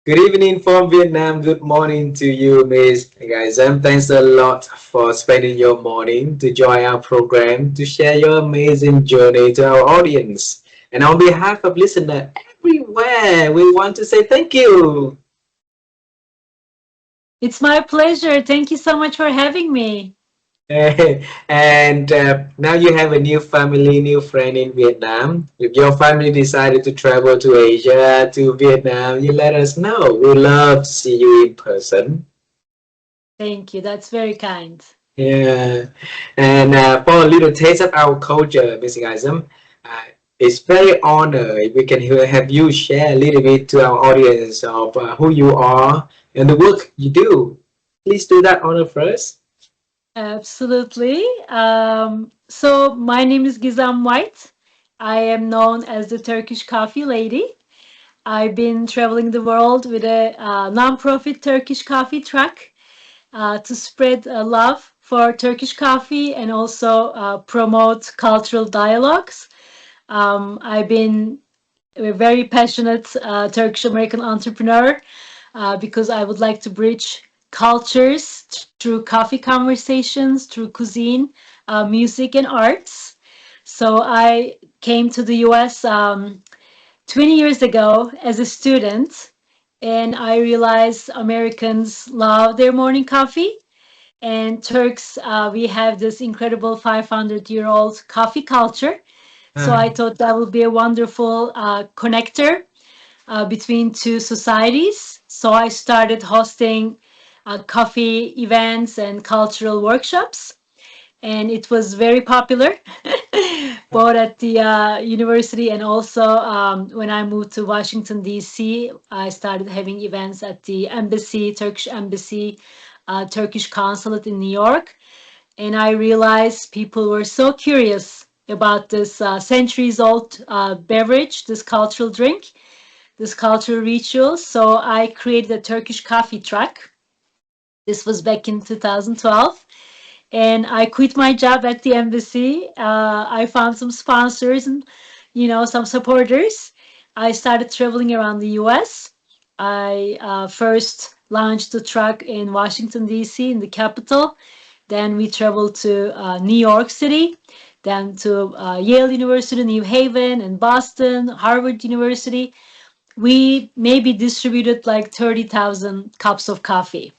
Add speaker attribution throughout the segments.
Speaker 1: Good evening from Vietnam. Good morning to you, Miss Gizem. Thanks a lot for spending your morning to join our program to share your amazing journey to our audience. And on behalf of listeners everywhere, we want to say thank you.
Speaker 2: It's my pleasure. Thank you so much for having me.
Speaker 1: And now you have a new family, new friend in Vietnam. If your family decided to travel to Asia, to Vietnam, you let us know. We love to see you in person.
Speaker 2: Thank you. That's very kind.
Speaker 1: Yeah, and for a little taste of our culture, Mr. Gizem, uh, it's very honor if we can have you share a little bit to our audience of who you are and the work you do. Please do that honor first.
Speaker 2: Absolutely. So my name is Gizem White. I am known as the Turkish Coffee Lady. I've been traveling the world with a non-profit Turkish coffee truck to spread love for Turkish coffee and also promote cultural dialogues. I've been a very passionate Turkish American entrepreneur because I would like to bridge cultures through coffee conversations, through cuisine, music, and arts. So I came to the US 20 years ago as a student, and I realized Americans love their morning coffee. And Turks, we have this incredible 500-year-old coffee culture. So I thought that would be a wonderful connector between two societies. So I started hosting coffee events and cultural workshops, and it was very popular, both at the university and also when I moved to Washington, D.C. I started having events at the embassy, Turkish embassy, Turkish consulate in New York. And I realized people were so curious about this centuries old beverage, this cultural drink, this cultural ritual. So I created a Turkish coffee truck. This was back in 2012. And I quit my job at the embassy. I found some sponsors and, some supporters. I started traveling around the US. I first launched the truck in Washington, D.C., in the capital. Then we traveled to New York City, then to Yale University, New Haven, and Boston, Harvard University. We maybe distributed like 30,000 cups of coffee.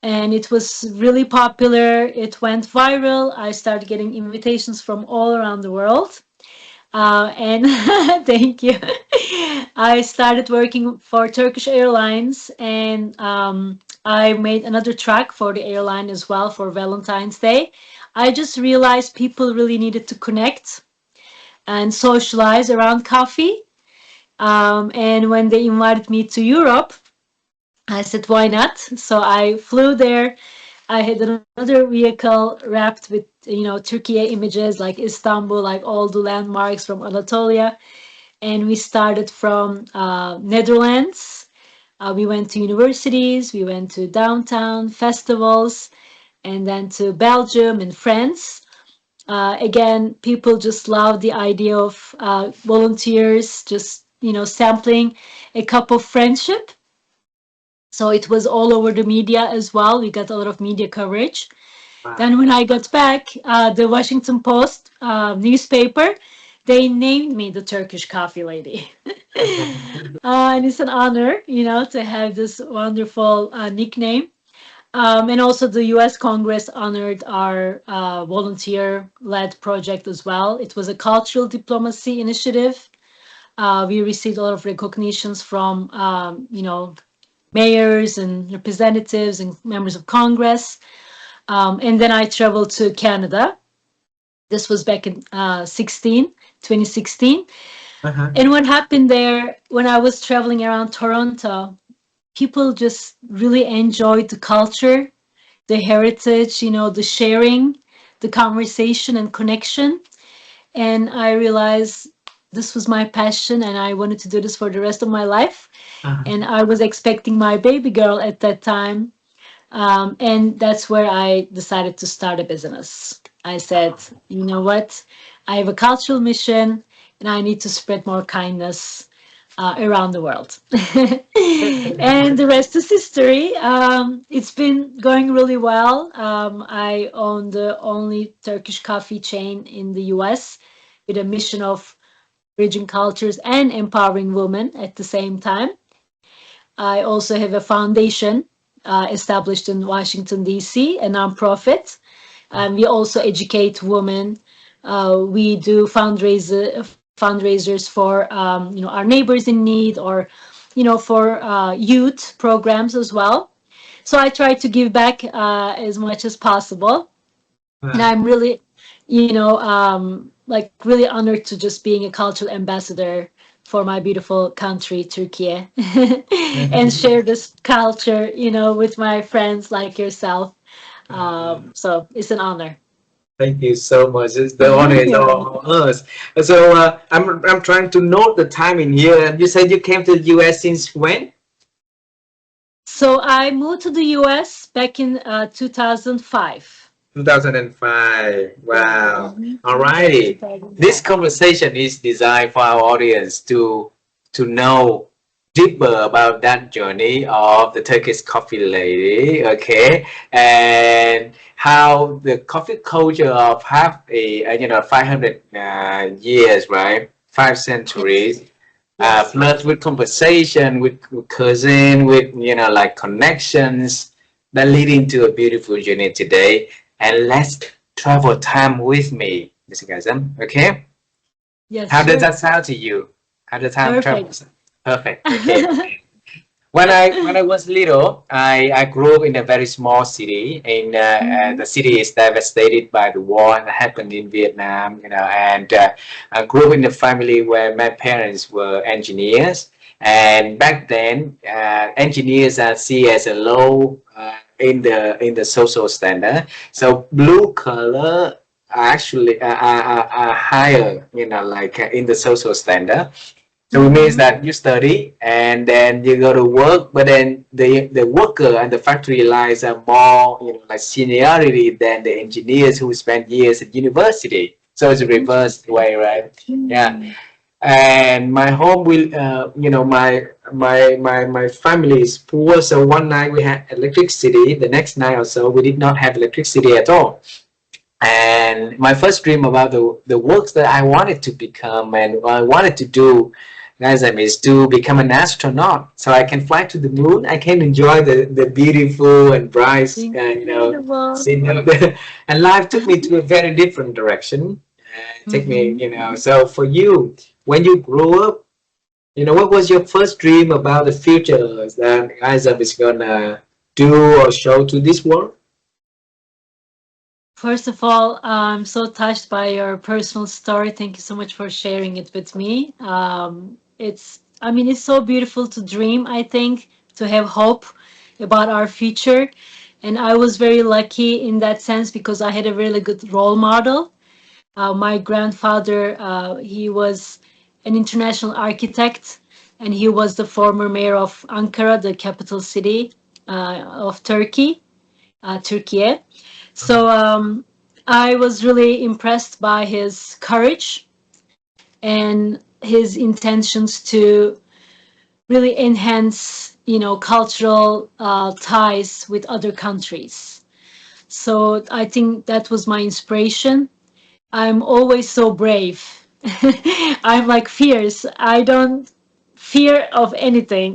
Speaker 2: And it was really popular. It went viral. I started getting invitations from all around the world. And thank you. I started working for Turkish Airlines, and I made another track for the airline as well for Valentine's Day. I just realized people really needed to connect and socialize around coffee. And when they invited me to Europe, I said, why not? So I flew there. I had another vehicle wrapped with, Turkey images like Istanbul, like all the landmarks from Anatolia. And we started from Netherlands. We went to universities, we went to downtown festivals, and then to Belgium and France. Again, people just love the idea of volunteers just, sampling a cup of friendship. So it was all over the media as well. We got a lot of media coverage. Then when I got back, the Washington Post newspaper, they named me the Turkish Coffee Lady. And it's an honor, to have this wonderful nickname. And also the US Congress honored our volunteer-led project as well. It was a cultural diplomacy initiative. We received a lot of recognitions from, mayors and representatives and members of Congress. And then I traveled to Canada. This was back in 2016.
Speaker 1: Uh-huh.
Speaker 2: And what happened there when I was traveling around Toronto, people just really enjoyed the culture, the heritage, the sharing, the conversation and connection. And I realized this was my passion and I wanted to do this for the rest of my life.
Speaker 1: Uh-huh.
Speaker 2: And I was expecting my baby girl at that time. And that's where I decided to start a business. I said, you know what? I have a cultural mission and I need to spread more kindness around the world. And the rest is history. It's been going really well. I own the only Turkish coffee chain in the US with a mission of bridging cultures and empowering women at the same time. I also have a foundation established in Washington, D.C., a nonprofit. We also educate women. We do fundraisers for our neighbors in need, or for youth programs as well. So I try to give back as much as possible, and
Speaker 1: Wow.
Speaker 2: I'm really, like really honored to just being a cultural ambassador for my beautiful country, Turkey, and share this culture, with my friends like yourself. So it's an honor.
Speaker 1: Thank you so much. The honor is
Speaker 2: You're
Speaker 1: all
Speaker 2: welcome.
Speaker 1: ours. So I'm trying to note the time in here. And you said you came to the US since when?
Speaker 2: So I moved to the US back in 2005.
Speaker 1: 2005.
Speaker 2: Yeah.
Speaker 1: Wow. All
Speaker 2: Yeah,
Speaker 1: righty. This
Speaker 2: 2005.
Speaker 1: conversation is designed for our audience to know deeper about that journey of the Turkish coffee lady, okay, and how the coffee culture of half a 500 years, right, 5 centuries,
Speaker 2: Yes. Yes.
Speaker 1: plus with conversation with cousin, with like connections that leading to a beautiful journey today. And let's travel time with me, Mr. Gazem. Okay,
Speaker 2: Yes,
Speaker 1: how does
Speaker 2: sure.
Speaker 1: that sound to you? How the time
Speaker 2: Perfect.
Speaker 1: travels? Perfect. Okay. When I was little, I grew up in a very small city. In
Speaker 2: Mhm.
Speaker 1: the city is devastated by the war that happened in Vietnam, and I grew up in a family where my parents were engineers. And back then, engineers are seen as a low in the social standard. So blue color actually are higher, like in the social standard. So it means
Speaker 2: Mhm.
Speaker 1: that you study and then you go to work, but then the worker and the factory lives are more, like seniority than the engineers who spent years at university. So it's a reverse
Speaker 2: Interesting.
Speaker 1: way, right? Yeah.
Speaker 2: Mm.
Speaker 1: And my home will, my family is poor. So one night we had electricity. The next night or so, we did not have electricity at all. And my first dream about the works that I wanted to become and what I wanted to do, guys, is to become an astronaut so I can fly to the moon. I can enjoy the beautiful and bright,
Speaker 2: Incredible.
Speaker 1: scene of the, and life took me to a very different direction. Take me,
Speaker 2: Mhm.
Speaker 1: So for you, when you grew up, what was your first dream about the future that Isaac is gonna do or show to this world?
Speaker 2: First of all, I'm so touched by your personal story. Thank you so much for sharing it with me. I mean, it's so beautiful to dream, I think, to have hope about our future. And I was very lucky in that sense because I had a really good role model. My grandfather, he was an international architect, and he was the former mayor of Ankara, the capital city of Turkey, Turkey. So I was really impressed by his courage and his intentions to really enhance, cultural ties with other countries. So I think that was my inspiration. I'm always so brave. I'm like fierce. I don't fear of anything,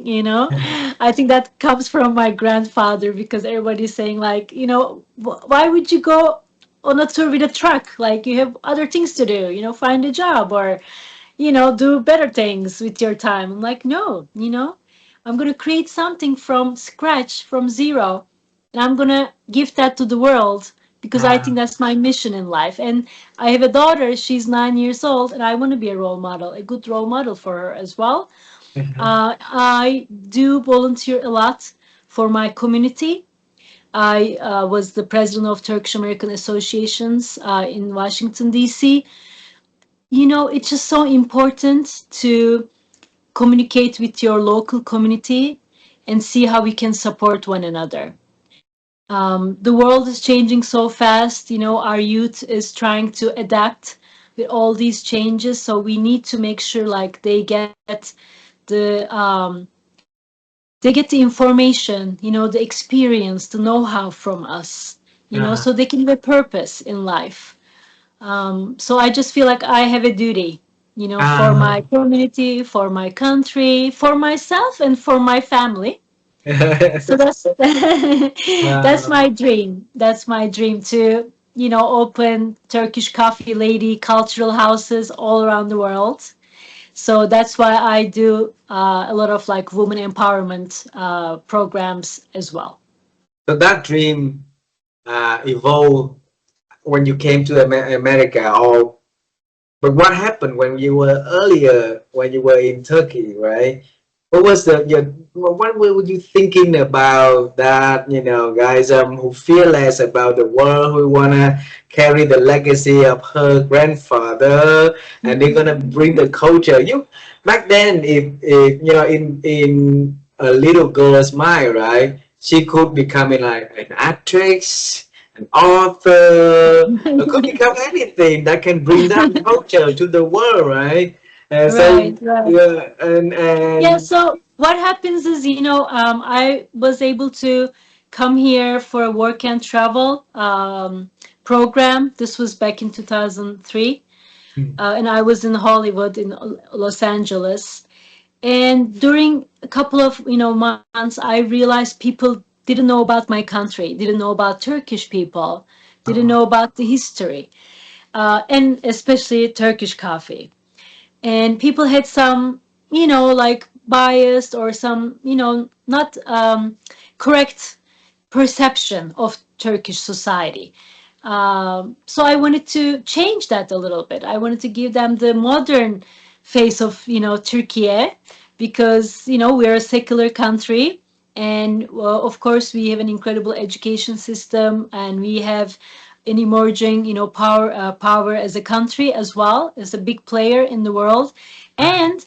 Speaker 2: I think that comes from my grandfather because everybody's saying like, why would you go on a tour with a truck? Like you have other things to do, find a job or, do better things with your time. I'm like, no, I'm going to create something from scratch, from zero, and I'm going to give that to the world because I think
Speaker 1: Wow.
Speaker 2: that's my mission in life. And I have a daughter, she's 9 years old, and I want to be a role model, a good role model for her as well. I do volunteer a lot for my community. I was the president of Turkish American Associations in Washington, D.C. It's just so important to communicate with your local community and see how we can support one another. The world is changing so fast. Our youth is trying to adapt with all these changes. So we need to make sure like they get the they get the information, the experience, the know-how from us,
Speaker 1: Uh,
Speaker 2: so they can have a purpose in life. So I just feel like I have a duty, for
Speaker 1: uh,
Speaker 2: my community, for my country, for myself, and for my family. So that's that's
Speaker 1: uh,
Speaker 2: my dream. That's my dream to, open Turkish Coffee Lady cultural houses all around the world. So that's why I do a lot of like women empowerment programs as well.
Speaker 1: so that dream evolved when you came to America, or but what happened when you were earlier, when you were in Turkey, right? What was what were you thinking about that, guys, who fearless about the world, who wanna carry the legacy of her grandfather, and they're gonna bring the culture. You back then, if in a little girl's mind, right? She could become like an actress, an author, it could become anything that can bring that culture to the world, right? And so
Speaker 2: Right, right.
Speaker 1: yeah,
Speaker 2: Yeah,
Speaker 1: and
Speaker 2: so what happens is, I was able to come here for a work and travel program. This was back in 2003. And I was in Hollywood, in Los Angeles. And during a couple of, months, I realized people didn't know about my country, didn't know about Turkish people, didn't
Speaker 1: uh,
Speaker 2: know about the history, and especially Turkish coffee. And people had some, like biased or some, not correct perception of Turkish society. So I wanted to change that a little bit. I wanted to give them the modern face of, Turkey, because, we're a secular country. And well, of course, we have an incredible education system, and we have an emerging, power as a country as well, as a big player in the world. And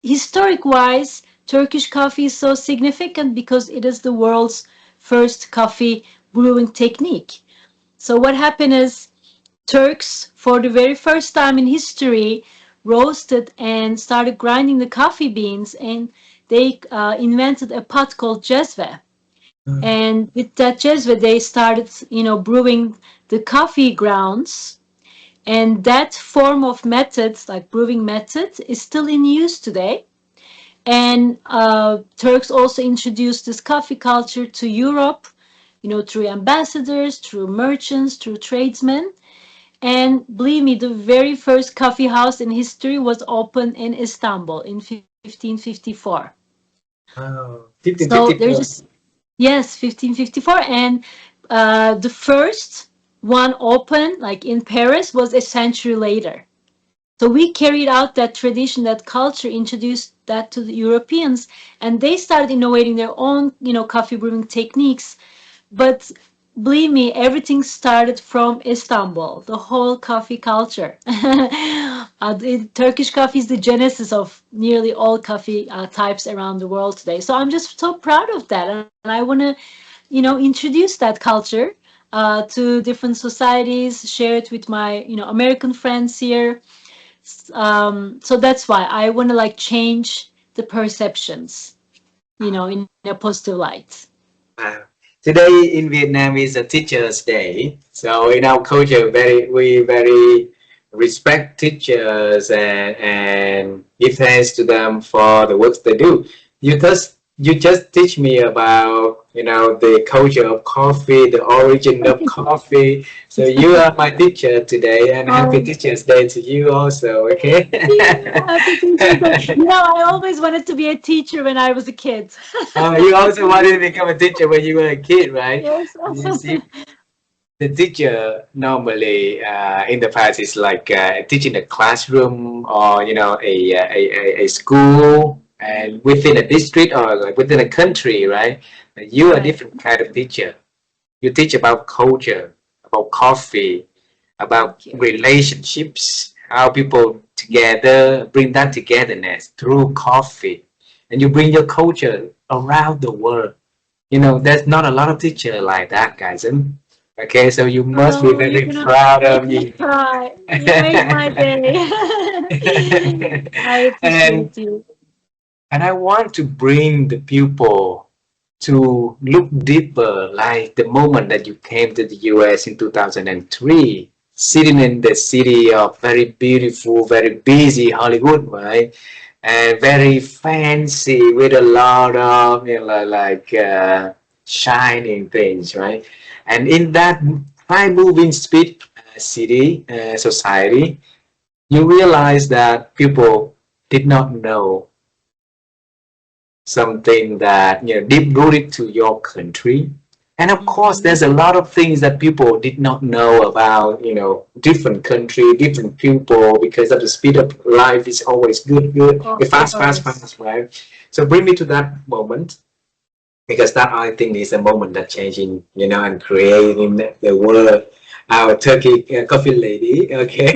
Speaker 2: historic wise, Turkish coffee is so significant because it is the world's first coffee brewing technique. So what happened is Turks, for the very first time in history, roasted and started grinding the coffee beans, and they invented a pot called jezve. And with that jezve, they started, brewing the coffee grounds. And that form of methods, like brewing method, is still in use today. And Turks also introduced this coffee culture to Europe, through ambassadors, through merchants, through tradesmen. And believe me, the very first coffee house in history was opened in Istanbul in 1554. So there's
Speaker 1: 1554.
Speaker 2: just, yes, 1554. And the first one opened, like in Paris, was a century later. So we carried out that tradition, that culture, introduced that to the Europeans, and they started innovating their own, coffee brewing techniques. But believe me, everything started from Istanbul, the whole coffee culture. The Turkish coffee is the genesis of nearly all coffee types around the world today. So I'm just so proud of that. And I want to, introduce that culture to different societies, share it with my, American friends here. So that's why I want to like change the perceptions, in a positive light.
Speaker 1: Wow. Today in Vietnam is a Teachers' Day, so in our culture, we very respect teachers and give thanks to them for the work they do. You just teach me about the culture of coffee, the origin of coffee. So you are my teacher today, and happy
Speaker 2: Oh,
Speaker 1: Teachers' Day to you also. Okay.
Speaker 2: you happy Teacher's Day. I always wanted to be a teacher when I was a kid.
Speaker 1: You also wanted to become a teacher when you were a kid, right?
Speaker 2: Yes.
Speaker 1: You see, the teacher normally in the past is like teaching a classroom or a school and within a district or like within a country, right? You are a
Speaker 2: Right.
Speaker 1: different kind of teacher. You teach about culture, about coffee, about
Speaker 2: Thank you.
Speaker 1: relationships, how people together bring that togetherness through coffee, and you bring your culture around the world. There's not a lot of teacher like that, guys. Okay, so you must be
Speaker 2: Oh, you're
Speaker 1: very
Speaker 2: gonna
Speaker 1: proud
Speaker 2: make
Speaker 1: of
Speaker 2: me
Speaker 1: you.
Speaker 2: cry. You made my day. I
Speaker 1: and
Speaker 2: appreciate you.
Speaker 1: And I want to bring the people to look deeper, like the moment that you came to the US in 2003, sitting in the city of very beautiful, very busy Hollywood, right? And very fancy with a lot of, shining things, right? And in that high moving speed city, society, you realize that people did not know something that deep rooted to your country. And of course
Speaker 2: Mhm.
Speaker 1: there's a lot of things that people did not know about, different country, different people, because of the speed of life is always good,
Speaker 2: Of course.
Speaker 1: fast, right? So bring me to that moment, because that I think is a moment that changing, and creating the world, our Turkey coffee lady. Okay.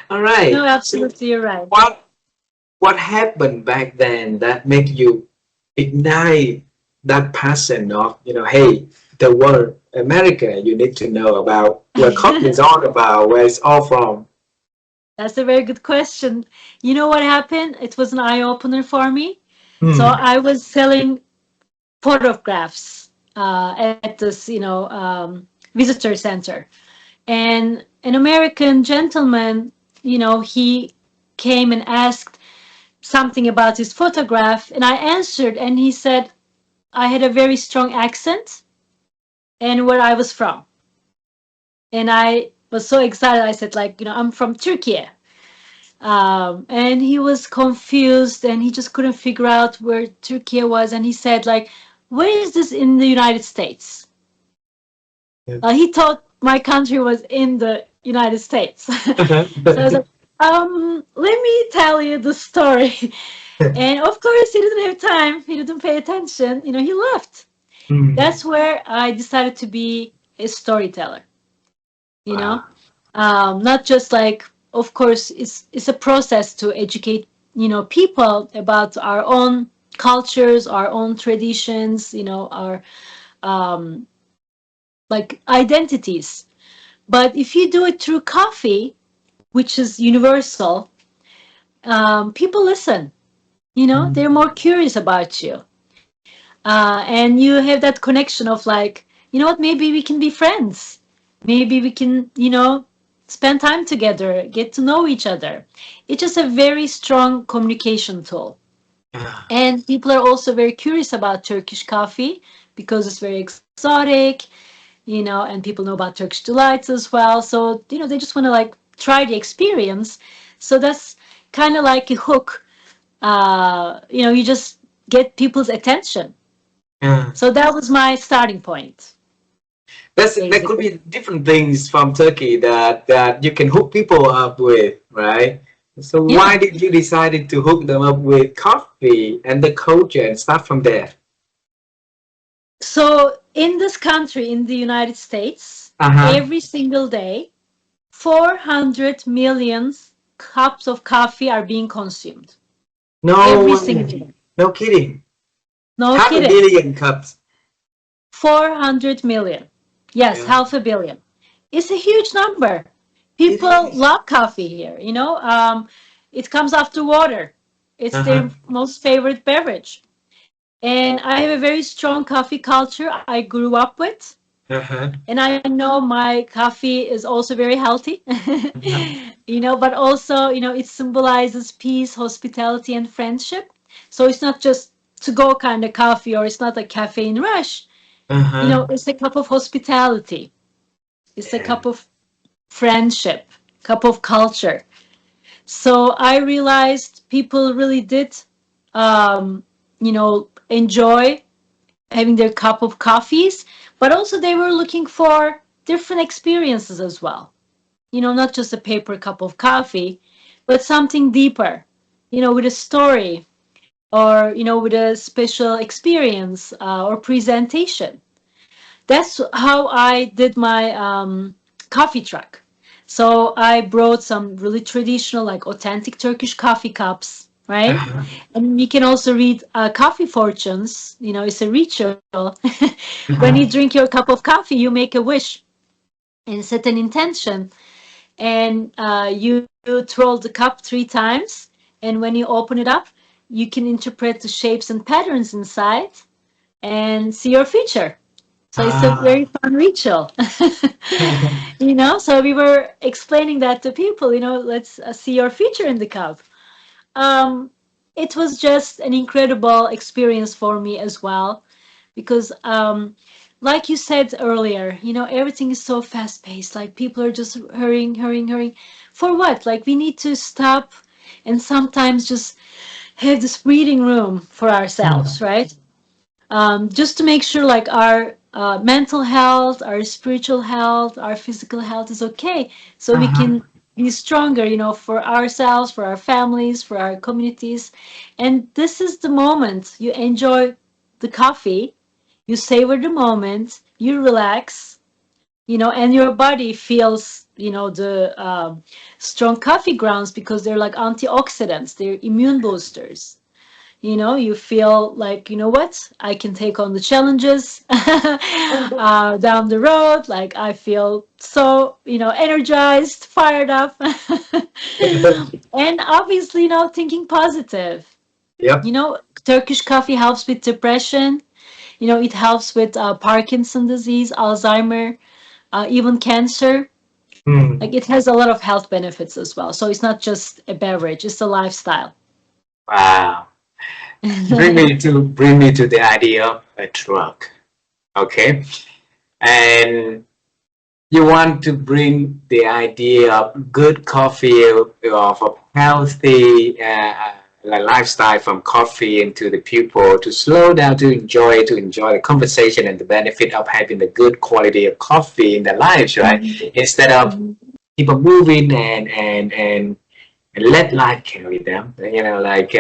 Speaker 1: All
Speaker 2: No,
Speaker 1: right. So
Speaker 2: absolutely, you're right.
Speaker 1: what happened back then that make you ignite that passion of, hey, the world, America, you need to know about where coffee is all about, where it's all from.
Speaker 2: That's a very good question. You know what happened? It was an eye opener for me. So
Speaker 1: Hmm.
Speaker 2: I was selling photographs at this, visitor center, and an American gentleman, he came and asked something about his photograph, and I answered, and he said I had a very strong accent and where I was from, and I was so excited. I said, like, I'm from Turkey. And he was confused and he just couldn't figure out where Turkey was. And he said, like, where is this in the United States?
Speaker 1: Yeah.
Speaker 2: He thought my country was in the United States. So I was like, let me tell you the story. And of course, he didn't have time. He didn't pay attention. He left.
Speaker 1: Hmm.
Speaker 2: That's where I decided to be a storyteller. You know,
Speaker 1: Wow.
Speaker 2: not just like, of course, it's a process to educate people about our own cultures, our own traditions, our um, like identities. But if you do it through coffee, which is universal, people listen. They're more curious about you, and you have that connection of like, what? Maybe we can be friends. Maybe we can, spend time together, get to know each other. It's just a very strong communication tool.
Speaker 1: Yeah.
Speaker 2: And people are also very curious about Turkish coffee because it's very exotic, and people know about Turkish delights as well. So, they just want to like try the experience. So that's kind of like a hook. You just get people's attention.
Speaker 1: Yeah.
Speaker 2: So that was my starting point,
Speaker 1: That could
Speaker 2: basically.
Speaker 1: be different things from Turkey that you can hook people up with, right? So why
Speaker 2: Yeah.
Speaker 1: did you decided to hook them up with coffee and the culture and start from there?
Speaker 2: So in this country, in the United States,
Speaker 1: Uh-huh.
Speaker 2: every single day, 400 million cups of coffee are being consumed.
Speaker 1: No
Speaker 2: Every single
Speaker 1: way.
Speaker 2: day.
Speaker 1: No kidding.
Speaker 2: No
Speaker 1: Half a
Speaker 2: kidding.
Speaker 1: billion cups.
Speaker 2: 400 million. Yes,
Speaker 1: Yeah,
Speaker 2: half a billion. It's a huge number.
Speaker 1: it
Speaker 2: People
Speaker 1: is.
Speaker 2: love coffee here, it comes after water. It's
Speaker 1: Uh-huh.
Speaker 2: their most favorite beverage. And I have a very strong coffee culture I grew up with.
Speaker 1: Uh-huh.
Speaker 2: And I know my coffee is also very healthy,
Speaker 1: Uh-huh.
Speaker 2: but also, it symbolizes peace, hospitality, and friendship. So it's not just to go kind of coffee, or it's not a caffeine rush.
Speaker 1: Uh-huh.
Speaker 2: It's a cup of hospitality. It's a
Speaker 1: Yeah.
Speaker 2: cup of friendship, cup of culture. So I realized people really did, enjoy having their cup of coffees, but also they were looking for different experiences as well. Not just a paper cup of coffee, but something deeper, with a story, or, with a special experience, or presentation. That's how I did my coffee truck. So I brought some really traditional, like authentic Turkish coffee cups, right?
Speaker 1: Uh-huh.
Speaker 2: And you can also read coffee fortunes. It's a ritual. When you
Speaker 1: Uh-huh.
Speaker 2: drink your cup of coffee, you make a wish and set an intention, and you twirl the cup 3 times. And when you open it up, you can interpret the shapes and patterns inside and see your future. So it's a very
Speaker 1: Ah.
Speaker 2: fun ritual. So we were explaining that to people, let's see your future in the cup. Um, it was just an incredible experience for me as well because, like you said earlier, everything is so fast paced. Like people are just hurrying, hurrying, hurrying. For what? Like we need to stop and sometimes just have this breathing room for ourselves, right? Just to make sure like our mental health, our spiritual health, our physical health is okay, so we
Speaker 1: Uh-huh.
Speaker 2: can be stronger, for ourselves, for our families, for our communities. And this is the moment you enjoy the coffee, you savor the moment, you relax, and your body feels, the strong coffee grounds because they're like antioxidants, they're immune boosters. You feel like, what? I can take on the challenges down the road. Like I feel so, energized, fired up. And obviously, thinking positive.
Speaker 1: Yep.
Speaker 2: Turkish coffee helps with depression. It helps with Parkinson's disease, Alzheimer, even cancer. Like
Speaker 1: Hmm.
Speaker 2: it has a lot of health benefits as well. So it's not just a beverage, it's a lifestyle.
Speaker 1: Wow. Bring me to the idea of a truck. Okay. And you want to bring the idea of good coffee, of a healthy lifestyle from coffee into the people to slow down, to enjoy the conversation and the benefit of having the good quality of coffee in their lives, right?
Speaker 2: Mhm.
Speaker 1: Instead of
Speaker 2: Mhm.
Speaker 1: people moving and let life carry them, like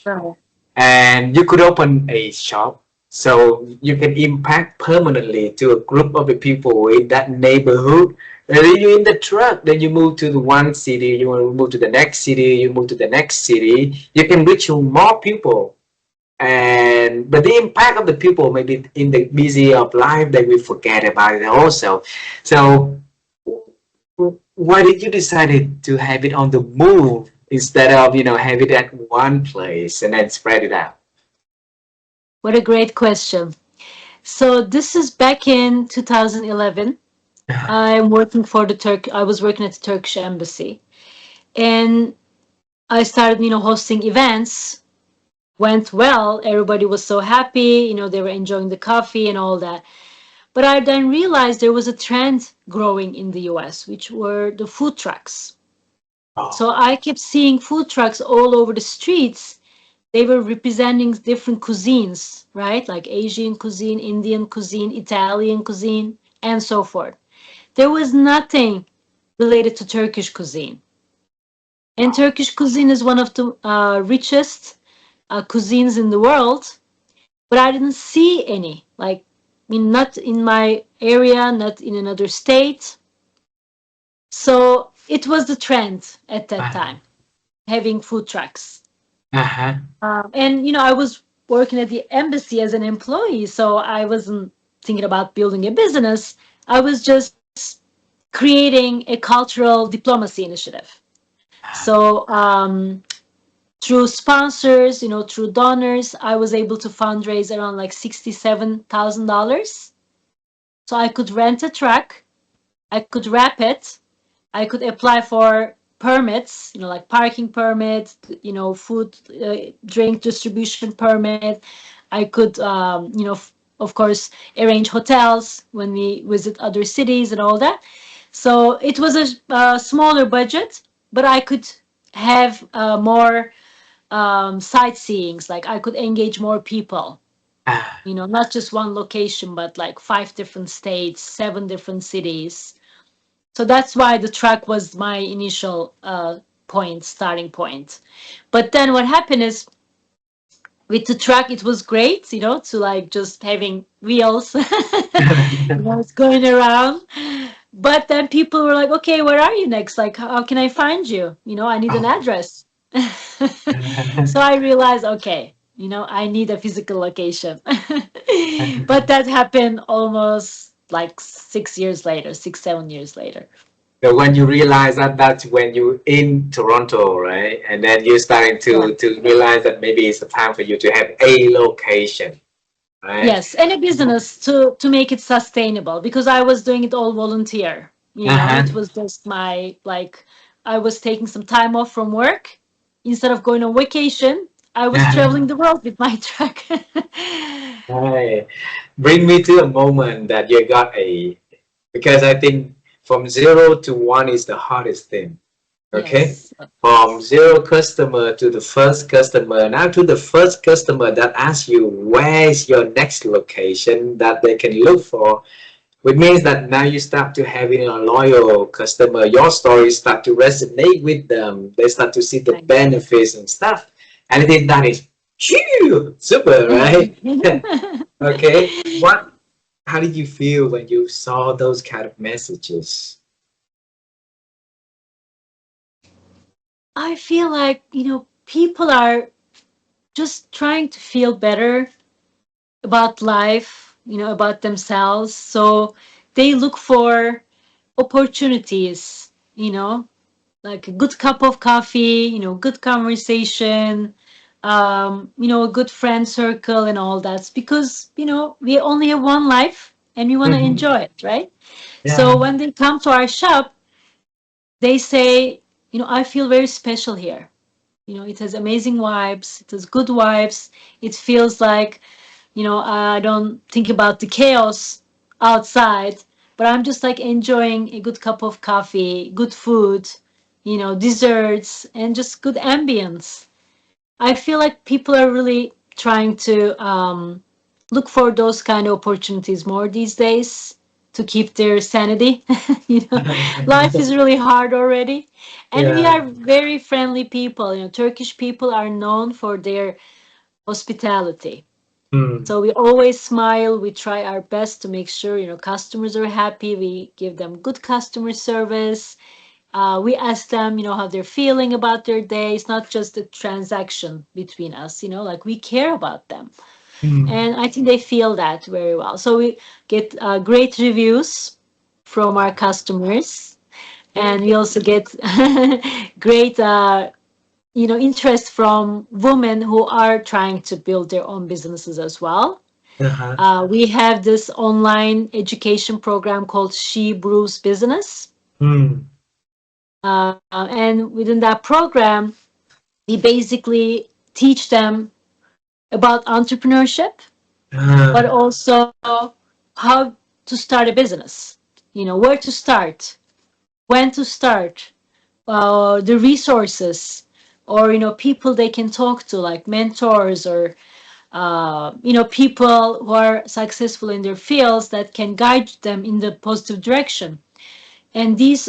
Speaker 2: Right.
Speaker 1: and you could open a shop so you can impact permanently to a group of the people in that neighborhood. And then you're in the truck, then you move to the one city, you want to move to the next city, you move to the next city, you can reach more people. And but the impact of the people maybe in the busy of life that we forget about it also. So why did you decide to have it on the move instead of have it at one place and then spread it out?
Speaker 2: What a great question. So this is back in 2011. I was working at the Turkish embassy, and I started, hosting events. Went well. Everybody was so happy. They were enjoying the coffee and all that. But I then realized there was a trend growing in the US, which were the food trucks.
Speaker 1: Oh,
Speaker 2: So I kept seeing food trucks all over the streets. They were representing different cuisines, right? Like Asian cuisine, Indian cuisine, Italian cuisine, and so forth. There was nothing related to Turkish cuisine. And
Speaker 1: wow.
Speaker 2: Turkish cuisine is one of the richest cuisines in the world, but I didn't see any. Like, not in my area, not in another state. So it was the trend at that
Speaker 1: Uh,
Speaker 2: time, having food trucks.
Speaker 1: uh-huh.
Speaker 2: And I was working at the embassy as an employee, so I wasn't thinking about building a business. I was just creating a cultural diplomacy initiative. So through sponsors, through donors, I was able to fundraise around like $67,000. So I could rent a truck, I could wrap it, I could apply for permits, like parking permit, food, drink distribution permit. I could, of course, arrange hotels when we visit other cities and all that. So it was a smaller budget, but I could have more sightseeings. Like I could engage more people,
Speaker 1: Uh,
Speaker 2: not just one location, but like 5 different states, 7 different cities. So that's why the truck was my initial starting point. But then what happened is with the truck, it was great, to like just having wheels, it's going around. But then people were like, okay, where are you next? Like, how can I find you? I need an
Speaker 1: oh.
Speaker 2: address. So I realized, okay, I need a physical location. But that happened almost like 6 years later, 6, 7 years later.
Speaker 1: So when you realize that, that's when you in Toronto, right? And then you're starting
Speaker 2: Yeah.
Speaker 1: to realize that maybe it's the time for you to have a location, right?
Speaker 2: Yes, and a business to make it sustainable because I was doing it all volunteer. You know,
Speaker 1: Uh-huh.
Speaker 2: it was just my like I was taking some time off from work instead of going on vacation. I was
Speaker 1: Uh-huh.
Speaker 2: traveling the world with my truck.
Speaker 1: Right. Bring me to a moment that you got a, because I think from 0 to 1 is the hardest thing. Okay.
Speaker 2: Yes.
Speaker 1: From zero customer to the first customer, now to the first customer that asks you where is your next location that they can look for, which means that now you start to having a loyal customer. Your stories start to resonate with them. They start to see the
Speaker 2: Right.
Speaker 1: benefits and stuff. And I think that is super, right? Okay. What? How did you feel when you saw those kind of messages?
Speaker 2: I feel like, people are just trying to feel better about life, about themselves. So they look for opportunities, like a good cup of coffee, good conversation, a good friend circle and all that. Because, we only have one life and we want to
Speaker 1: Mhm.
Speaker 2: enjoy it, right?
Speaker 1: Yeah.
Speaker 2: So when they come to our shop, they say, I feel very special here. It has amazing vibes, it has good vibes. It feels like, I don't think about the chaos outside, but I'm just like enjoying a good cup of coffee, good food, desserts, and just good ambience. I feel like people are really trying to look for those kind of opportunities more these days to keep their sanity. Life is really hard already. And we
Speaker 1: Yeah.
Speaker 2: are very friendly people. Turkish people are known for their hospitality.
Speaker 1: Hmm.
Speaker 2: So we always smile. We try our best to make sure, customers are happy. We give them good customer service. We ask them, how they're feeling about their day. It's not just a transaction between us, like we care about them.
Speaker 1: Hmm.
Speaker 2: And I think they feel that very well. So we get great reviews from our customers. And we also get great, interest from women who are trying to build their own businesses as well.
Speaker 1: Uh-huh.
Speaker 2: We have this online education program called She Brews Business.
Speaker 1: Hmm.
Speaker 2: And within that program, we basically teach them about entrepreneurship, but
Speaker 1: Uh,
Speaker 2: also how to start a business, where to start, when to start, the resources, or, people they can talk to, like mentors or, people who are successful in their fields that can guide them in the positive direction. And these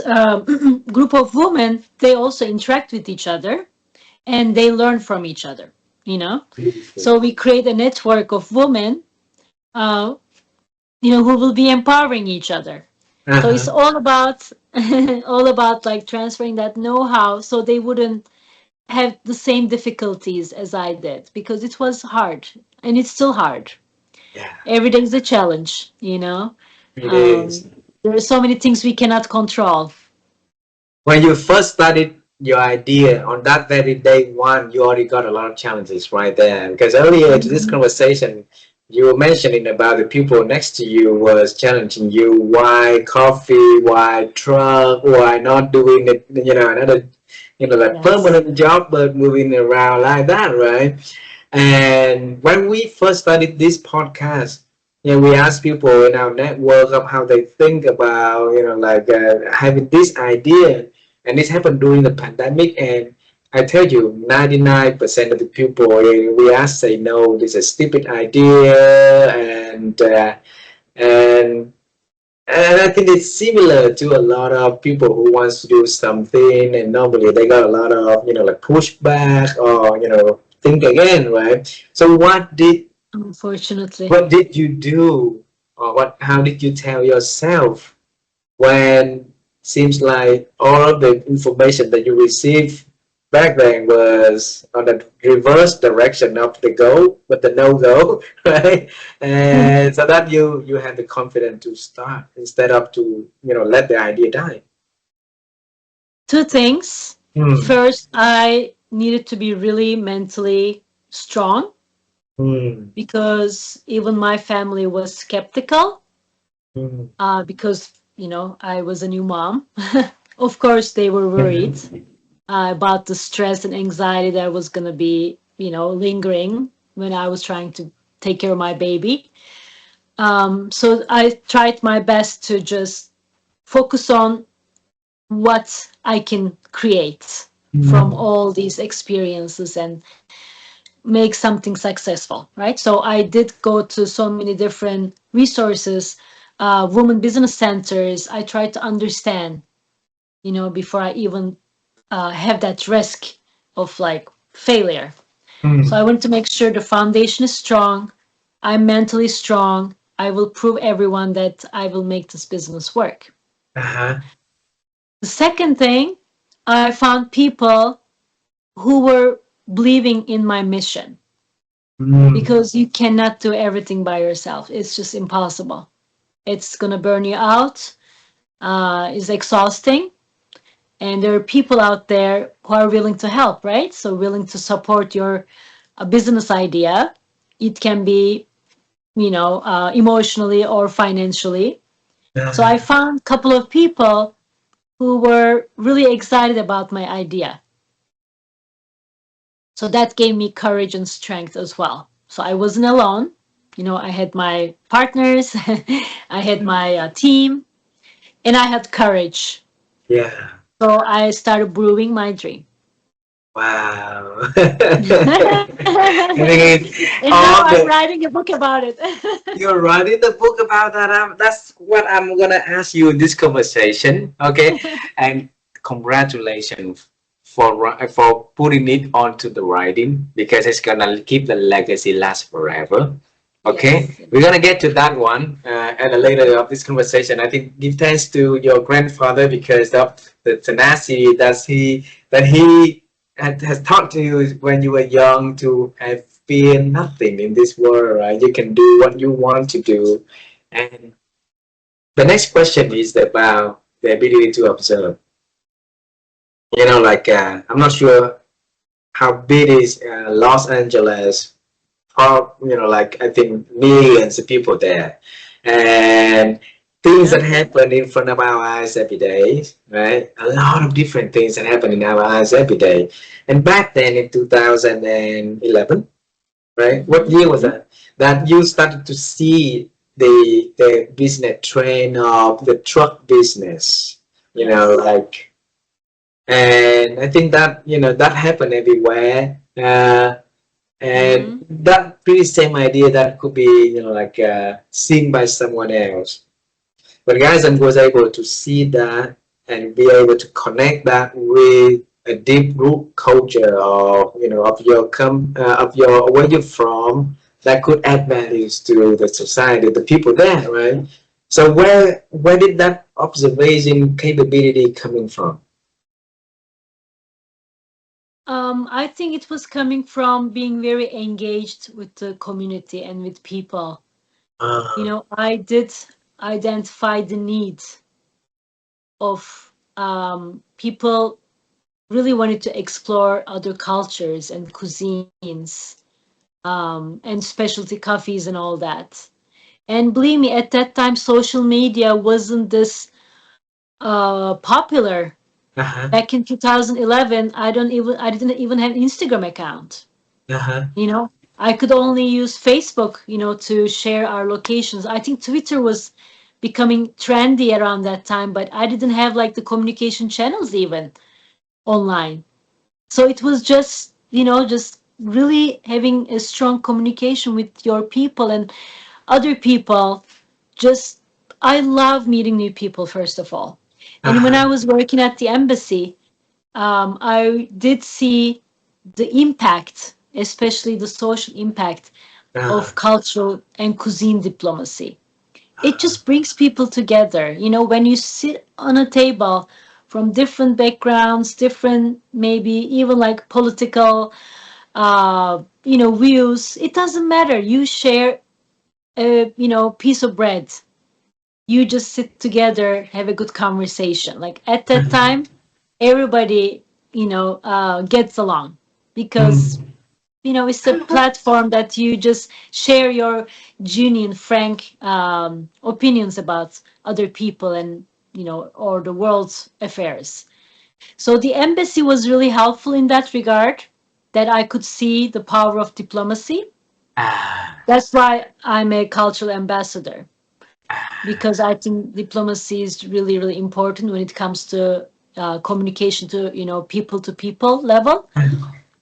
Speaker 2: group of women, they also interact with each other and they learn from each other,
Speaker 1: Beautiful.
Speaker 2: so we create a network of women, uh, who will be empowering each other. So it's
Speaker 1: Uh-huh.
Speaker 2: all about all about like transferring that know-how so they wouldn't have the same difficulties as I did, because it was hard and it's still hard.
Speaker 1: Yeah,
Speaker 2: Every day is a challenge,
Speaker 1: it is.
Speaker 2: there are so many things we cannot control.
Speaker 1: When you first started your idea on that very day one, you already got a lot of challenges right there. Because earlier to this
Speaker 2: Mhm.
Speaker 1: conversation, you were mentioning about the people next to you was challenging you. Why coffee? Why truck? Why not doing it? Another, like
Speaker 2: Yes.
Speaker 1: permanent job, but moving around like that, right? And when we first started this podcast, we asked people in our network of how they think about, having this idea. And this happened during the pandemic. And I tell you, 99% of the people we asked say, no, this is a stupid idea. And and I think it's similar to a lot of people who wants to do something, and normally they got a lot of like pushback or think again, right? So
Speaker 2: Unfortunately.
Speaker 1: what did you do, or what how did you tell yourself when seems like all of the information that you received back then was on the reverse direction of the go, but the no go, right? And so that you had the confidence to start instead of to let the idea die.
Speaker 2: Two things.
Speaker 1: Mm.
Speaker 2: First, I needed to be really mentally strong
Speaker 1: Mm.
Speaker 2: because even my family was skeptical
Speaker 1: Mm.
Speaker 2: because, I was a new mom. Of course, they were worried
Speaker 1: Mhm.
Speaker 2: about the stress and anxiety that was going to be, lingering when I was trying to take care of my baby. So I tried my best to just focus on what I can create from
Speaker 1: Mm.
Speaker 2: all these experiences and make something successful, right? So I did go to so many different resources, women business centers. I tried to understand, before I even have that risk of like failure. So I
Speaker 1: Mm.
Speaker 2: want to make sure the foundation is strong. I'm mentally strong. I will prove everyone that I will make this business work.
Speaker 1: Uh-huh.
Speaker 2: The second thing, I found people who were believing in my mission
Speaker 1: Mm.
Speaker 2: because you cannot do everything by yourself. It's just impossible. It's going to burn you out. It's exhausting. And there are people out there who are willing to help, right? So willing to support your business idea. It can be, emotionally or financially. So I
Speaker 1: Uh-huh.
Speaker 2: found a couple of people who were really excited about my idea. So that gave me courage and strength as well. So I wasn't alone. I had my partners, I had my team, and I had courage.
Speaker 1: Yeah.
Speaker 2: So I started brewing my dream.
Speaker 1: Wow. I mean,
Speaker 2: And now
Speaker 1: all
Speaker 2: I'm
Speaker 1: the
Speaker 2: writing a book about it.
Speaker 1: you're writing the book about that. That's what I'm gonna ask you in this conversation. Okay, and congratulations for putting it onto the writing because it's gonna keep the legacy last forever. Okay,
Speaker 2: Yes.
Speaker 1: we're gonna get to that one at a later of this conversation. I think give thanks to your grandfather because of the tenacity that he has taught you when you were young to have fear nothing in this world, right? You can do what you want to do. And the next question is about the ability to observe. I'm not sure how big is Los Angeles. I think millions of people there, and things that
Speaker 2: Yeah.
Speaker 1: happen in front of our eyes every day, right? A lot of different things that happen in our eyes every day. And back then in 2011, right? What
Speaker 2: Hmm.
Speaker 1: year was that? That you started to see the business trend of the truck business,
Speaker 2: Yes.
Speaker 1: and I think that that happened everywhere. And
Speaker 2: Hmm.
Speaker 1: that pretty same idea that could be seen by someone else. But guys, I was able to see that and be able to connect that with a deep root culture of of your of your where you're from that could add values to the society, the people there, right? So where did that observation capability coming from?
Speaker 2: I think it was coming from being very engaged with the community and with people.
Speaker 1: Uh,
Speaker 2: I did identify the need of people really wanted to explore other cultures and cuisines and specialty coffees and all that. And believe me, at that time, social media wasn't this popular.
Speaker 1: uh-huh,
Speaker 2: Back in 2011, I didn't even have an Instagram account.
Speaker 1: uh-huh,
Speaker 2: You know, I could only use Facebook, to share our locations. I think Twitter was becoming trendy around that time, but I didn't have like the communication channels even online. So it was just, just really having a strong communication with your people and other people. Just, I love meeting new people, first of all. And when I
Speaker 1: uh-huh,
Speaker 2: was working at the embassy, I did see the impact, especially the social impact
Speaker 1: uh-huh,
Speaker 2: of cultural and cuisine diplomacy. It just brings people together. When you sit on a table from different backgrounds, different, maybe even like political, views, it doesn't matter. You share a, piece of bread. You just sit together, have a good conversation. Like at that
Speaker 1: uh-huh.
Speaker 2: time, everybody, gets along, because
Speaker 1: Mm.
Speaker 2: it's a platform that you just share your genuine, frank opinions about other people, and or the world's affairs. So the embassy was really helpful in that regard, that I could see the power of diplomacy.
Speaker 1: Ah,
Speaker 2: That's why I'm a cultural ambassador,
Speaker 1: ah.
Speaker 2: because I think diplomacy is really, really important when it comes to communication to people level.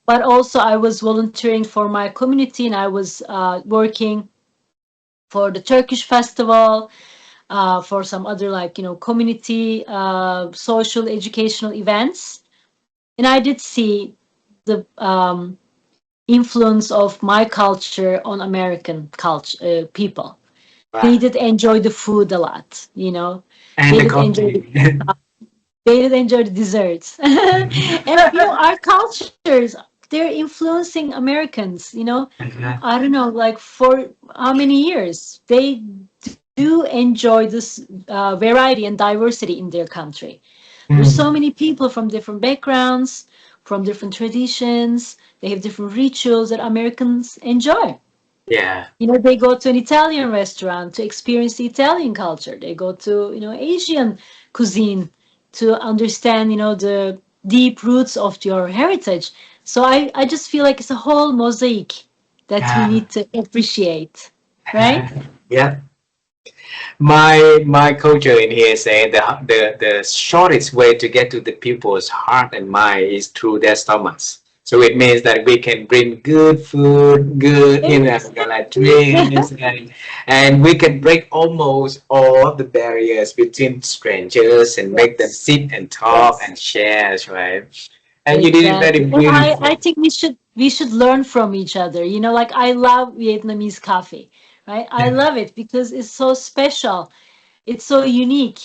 Speaker 2: But also, I was volunteering for my community, and I was working for the Turkish festival, for some other, like, community, social, educational events. And I did see the influence of my culture on American culture, people. They
Speaker 1: Right.
Speaker 2: did enjoy the food a lot,
Speaker 1: And
Speaker 2: They
Speaker 1: the
Speaker 2: did enjoy
Speaker 1: coffee.
Speaker 2: they did enjoy the desserts. And our cultures, they're influencing Americans,
Speaker 1: Uh-huh.
Speaker 2: I don't know, like, for how many years. They do enjoy this variety and diversity in their country. There's so
Speaker 1: Mm.
Speaker 2: many people from different backgrounds, from different traditions. They have different rituals that Americans enjoy.
Speaker 1: Yeah.
Speaker 2: They go to an Italian restaurant to experience the Italian culture. They go to, Asian cuisine to understand, the deep roots of your heritage. So I just feel like it's a whole mosaic that we
Speaker 1: Ah.
Speaker 2: need to appreciate, right?
Speaker 1: Yeah. My culture in here say the shortest way to get to the people's heart and mind is through their stomachs. So it means that we can bring good food, good, like drinks, and we can break almost all the barriers between strangers and make them
Speaker 2: Yes.
Speaker 1: sit and talk
Speaker 2: Yes.
Speaker 1: and share, right? And you did it very
Speaker 2: Exactly. And I
Speaker 1: beautiful.
Speaker 2: think we should learn from each other. Like, I love Vietnamese coffee, right? I
Speaker 1: Yeah.
Speaker 2: love it because it's so special. It's so unique,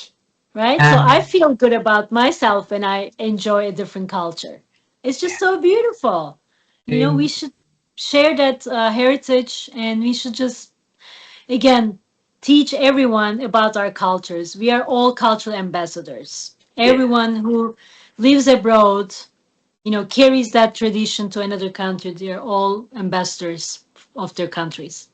Speaker 2: right? So I
Speaker 1: Um,
Speaker 2: feel good about myself when I enjoy a different culture. It's just so beautiful. We
Speaker 1: yeah.
Speaker 2: should share that heritage, and we should just, again, teach everyone about our cultures. We are all cultural ambassadors.
Speaker 1: Yeah.
Speaker 2: Everyone who lives abroad, carries that tradition to another country. They are all ambassadors of their countries.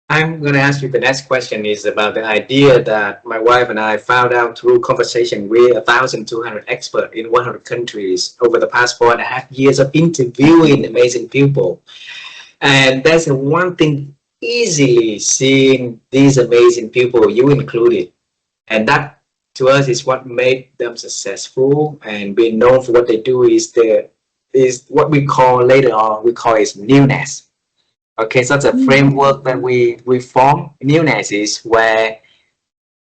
Speaker 1: I'm going to ask you the next question is about the idea that my wife and I found out through conversation with 1,200 experts in 100 countries over the past 4.5 years of interviewing amazing people. And that's the one thing easily seeing these amazing people, you included. And that to us is what made them successful and being known for what they do is what we call later on, we call it newness. Okay, so it's a
Speaker 2: Mm.
Speaker 1: framework that we form. Newness is where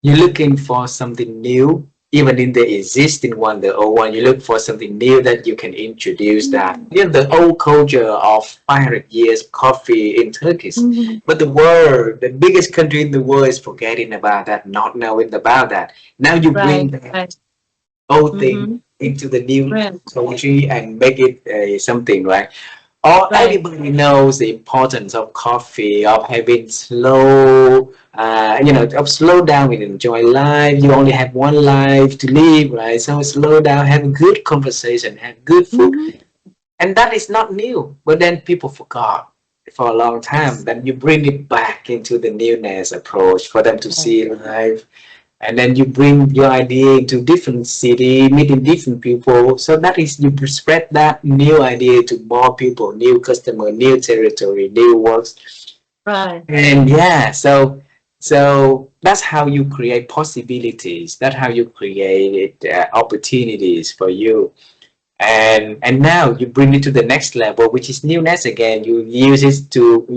Speaker 1: you're looking for something new, even in the existing one, the old one. You look for something new that you can introduce that. The old culture of 500 years coffee in Turkish.
Speaker 2: Mhm.
Speaker 1: But the world, the biggest country in the world is forgetting about that, not knowing about that. Now you bring
Speaker 2: Right,
Speaker 1: that
Speaker 2: right.
Speaker 1: old thing
Speaker 2: Mm-hmm.
Speaker 1: into the new
Speaker 2: Right,
Speaker 1: country and make it something, right? All
Speaker 2: right.
Speaker 1: everybody knows the importance of coffee, of having slow, of slow down and enjoy life. You only have one life to live, right? So slow down, have a good conversation, have good food,
Speaker 2: Mm-hmm.
Speaker 1: and that is not new. But then people forgot for a long time.
Speaker 2: Yes.
Speaker 1: Then you bring it back into the newness approach for them to
Speaker 2: Right.
Speaker 1: see life, and then you bring your idea into different city, meeting different people. So that is you spread that new idea to more people, new customer, new territory, new works.
Speaker 2: Right.
Speaker 1: And yeah, so that's how you create possibilities. That's how you create opportunities for you. And now you bring it to the next level, which is newness again. You use it to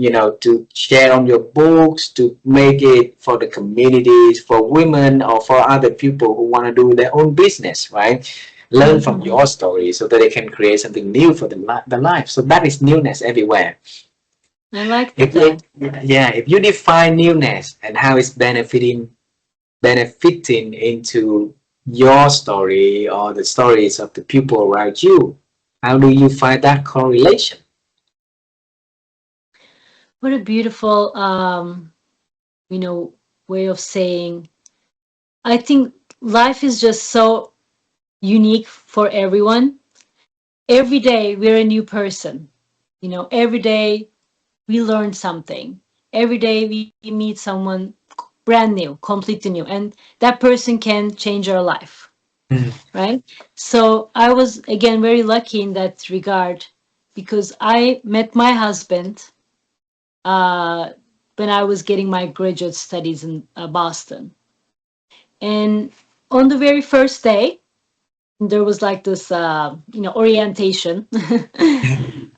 Speaker 1: to share on your books, to make it for the communities, for women or for other people who want to do their own business, right? Learn from
Speaker 2: Mm-hmm.
Speaker 1: your story so that they can create something new for the life. So that is newness everywhere.
Speaker 2: I like
Speaker 1: If
Speaker 2: that.
Speaker 1: if you define newness and how it's benefiting into your story or the stories of the people around you, how do you find that correlation?
Speaker 2: What a beautiful, you know, way of saying. I think life is just so unique for everyone. Every day we're a new person. Every day we learn something. Every day we meet someone brand new, completely new, and that person can change our life,
Speaker 1: Mm.
Speaker 2: right? So I was again very lucky in that regard because I met my husband uh, when I was getting my graduate studies in Boston. And on the very first day, there was like this, orientation.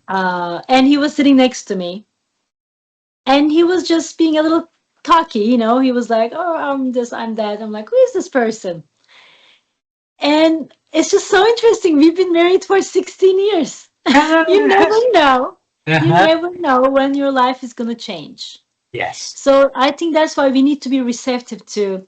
Speaker 2: And he was sitting next to me. And he was just being a little cocky, He was like, oh, I'm this, I'm that. I'm like, who is this person? And it's just so interesting. We've been married for 16 years. You never know. You
Speaker 1: Uh-huh.
Speaker 2: never know when your life is going to change.
Speaker 1: Yes.
Speaker 2: So I think that's why we need to be receptive to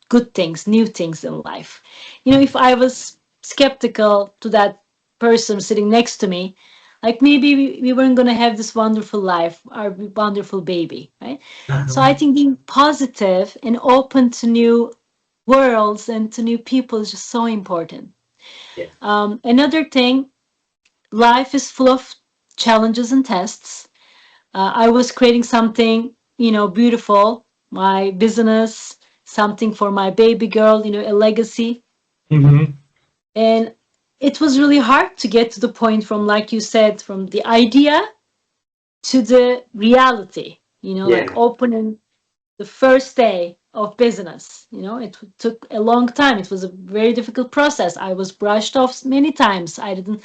Speaker 2: good things, new things in life. If I was skeptical to that person sitting next to me, like maybe we weren't going to have this wonderful life, our wonderful baby, right? So
Speaker 1: Uh-huh.
Speaker 2: I think being positive and open to new worlds and to new people is just so important.
Speaker 1: Yeah.
Speaker 2: Another thing, life is full of challenges and tests. I was creating something, beautiful, my business, something for my baby girl, a legacy.
Speaker 1: Mm-hmm.
Speaker 2: And it was really hard to get to the point from, like you said, from the idea to the reality, like
Speaker 1: Yeah.
Speaker 2: opening the first day of business. It took a long time. It was a very difficult process. I was brushed off many times. I didn't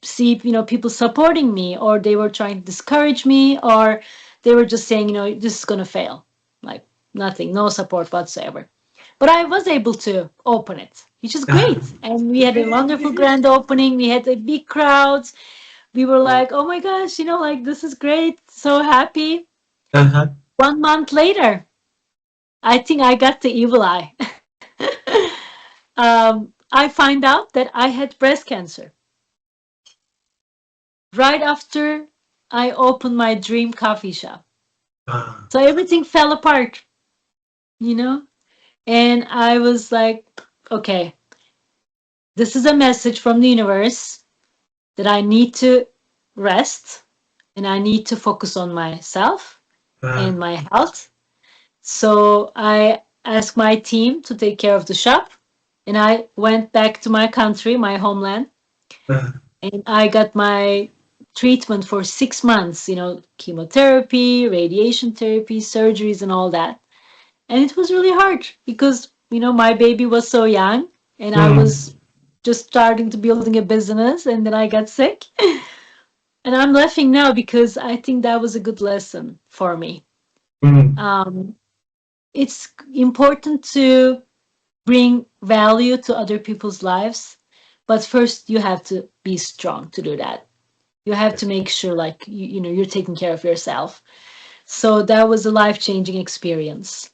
Speaker 2: see people supporting me, or they were trying to discourage me, or they were just saying this is going to fail, like nothing, no support whatsoever. But I was able to open it, which is great, and we had a wonderful grand opening. We had a big crowd. We were like, oh my gosh, like this is great, so happy.
Speaker 1: Uh-huh.
Speaker 2: 1 month later, I think I got the evil eye. I find out that I had breast cancer right after I opened my dream coffee shop.
Speaker 1: Uh,
Speaker 2: So everything fell apart, you know? And I was like, okay, this is a message from the universe that I need to rest and I need to focus on myself
Speaker 1: uh,
Speaker 2: and my health. So I asked my team to take care of the shop and I went back to my country, my homeland,
Speaker 1: uh,
Speaker 2: and I got my treatment for 6 months, chemotherapy, radiation therapy, surgeries, and all that. And it was really hard because, my baby was so young and I
Speaker 1: mm,
Speaker 2: was just starting to building a business and then I got sick. And I'm laughing now because I think that was a good lesson for me.
Speaker 1: mm.
Speaker 2: Um, it's important to bring value to other people's lives, but first you have to be strong to do that. You have to make sure like you're taking care of yourself. So that was a life-changing experience.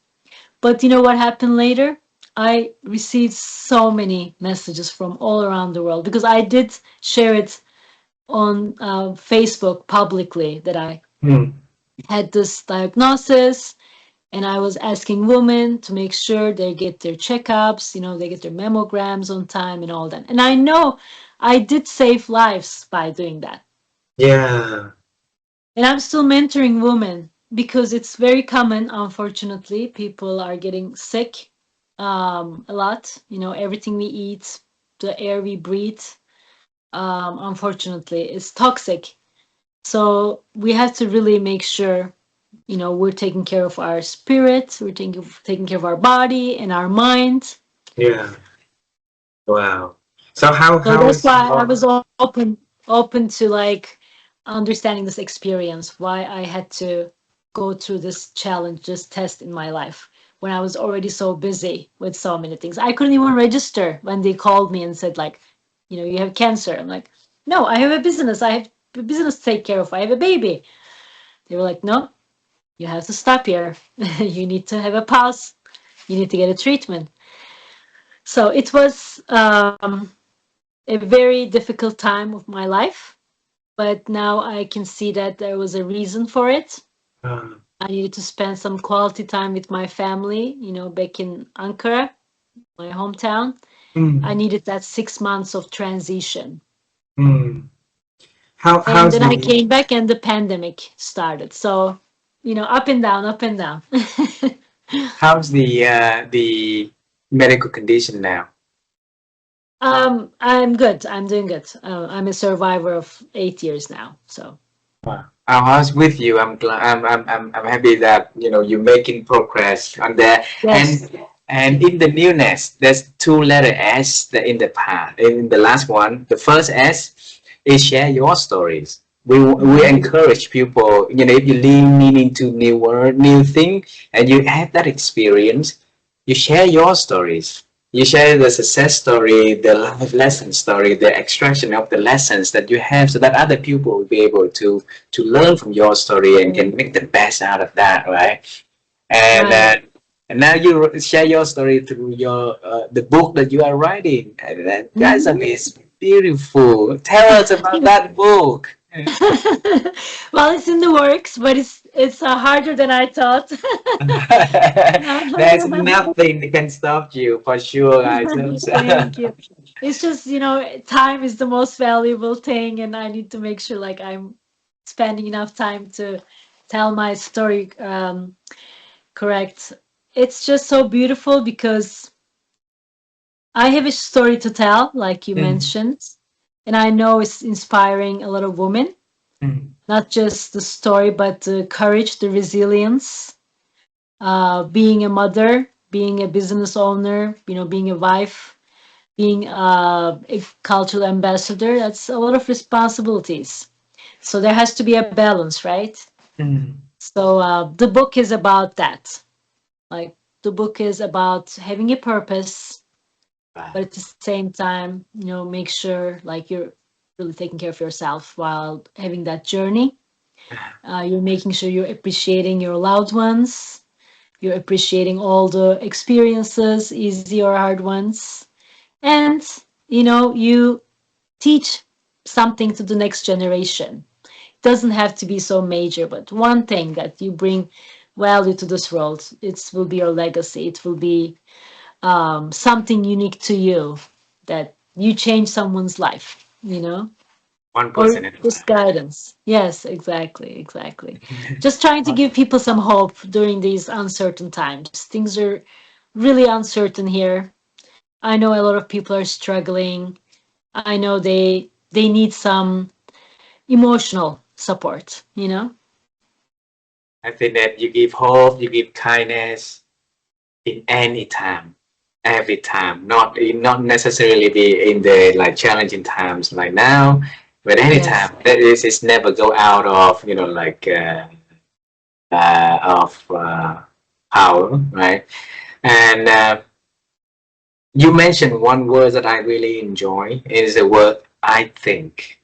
Speaker 2: But you know what happened later? I received so many messages from all around the world because I did share it on Facebook publicly that I
Speaker 1: Mm.
Speaker 2: had this diagnosis, and I was asking women to make sure they get their checkups, they get their mammograms on time and all that. And I know I did save lives by doing that.
Speaker 1: Yeah.
Speaker 2: And I'm still mentoring women because it's very common, unfortunately. People are getting sick a lot. Everything we eat, the air we breathe, unfortunately, is toxic. So we have to really make sure, we're taking care of our spirit, we're taking care of our body and our mind.
Speaker 1: Yeah. Wow. So how
Speaker 2: So
Speaker 1: how
Speaker 2: that's
Speaker 1: is
Speaker 2: why I
Speaker 1: your
Speaker 2: was open to like understanding this experience, why I had to go through this challenge, this test in my life when I was already so busy with so many things. I couldn't even register when they called me and said like, you have cancer. I'm like, no, I have a business. I have a business to take care of. I have a baby. They were like, no, you have to stop here. You need to have a pause. You need to get a treatment. So it was a very difficult time of my life, but now I can see that there was a reason for it.
Speaker 1: uh,
Speaker 2: I needed to spend some quality time with my family, back in Ankara, my hometown. I
Speaker 1: Mm.
Speaker 2: needed that 6 months of transition.
Speaker 1: Mm.
Speaker 2: And
Speaker 1: How's
Speaker 2: then I
Speaker 1: the
Speaker 2: came back and the pandemic started. So, up and down, up and down.
Speaker 1: how's the medical condition now?
Speaker 2: I'm good. I'm doing good. I'm a survivor of 8 years now. So,
Speaker 1: Wow. I was with you. I'm glad. I'm happy that you're making progress on there.
Speaker 2: yes.
Speaker 1: And in the newness, there's two letter S that in the part. In the last one, the first S is share your stories. We
Speaker 2: Mhm.
Speaker 1: encourage people. If you lean into new word, new thing, and you have that experience, you share your stories. You share the success story, the life lesson story, the extraction of the lessons that you have, so that other people will be able to learn from your story and can make the best out of that, right? And
Speaker 2: Right.
Speaker 1: now you share your story through your the book that you are writing, and that guys, I
Speaker 2: Mhm.
Speaker 1: mean, it's beautiful. Tell us about that book.
Speaker 2: Well, it's in the works, but it's harder than I thought.
Speaker 1: There's nothing that can stop you for sure, guys.
Speaker 2: Thank you. It's just, time is the most valuable thing, and I need to make sure like I'm spending enough time to tell my story correct. It's just so beautiful because I have a story to tell, like you
Speaker 1: Mm,
Speaker 2: mentioned, and I know it's inspiring a lot of women,
Speaker 1: mm,
Speaker 2: not just the story, but the courage, the resilience, being a mother, being a business owner, being a wife, being a cultural ambassador. That's a lot of responsibilities. So there has to be a balance, right?
Speaker 1: mm.
Speaker 2: So the book is about that. Like the book is about having a purpose, but
Speaker 1: Wow.
Speaker 2: at the same time, make sure like you're really taking care of yourself while having that journey. You're making sure you're appreciating your loved ones. You're appreciating all the experiences, easy or hard ones. And, you teach something to the next generation. It doesn't have to be so major, but one thing that you bring value to this world, it will be your legacy. It will be something unique to you that you change someone's life,
Speaker 1: One
Speaker 2: or
Speaker 1: person in a
Speaker 2: just
Speaker 1: while.
Speaker 2: guidance. Yes, exactly, exactly. Just trying to give people some hope during these uncertain times. Things are really uncertain here. I know a lot of people are struggling. I know they need some emotional support.
Speaker 1: I think that you give hope, you give kindness in any time, every time. Not necessarily be in the like challenging times like now, but any
Speaker 2: Yes.
Speaker 1: time. That is never go out of like of power, right? And you mentioned one word that I really enjoy is the word I think.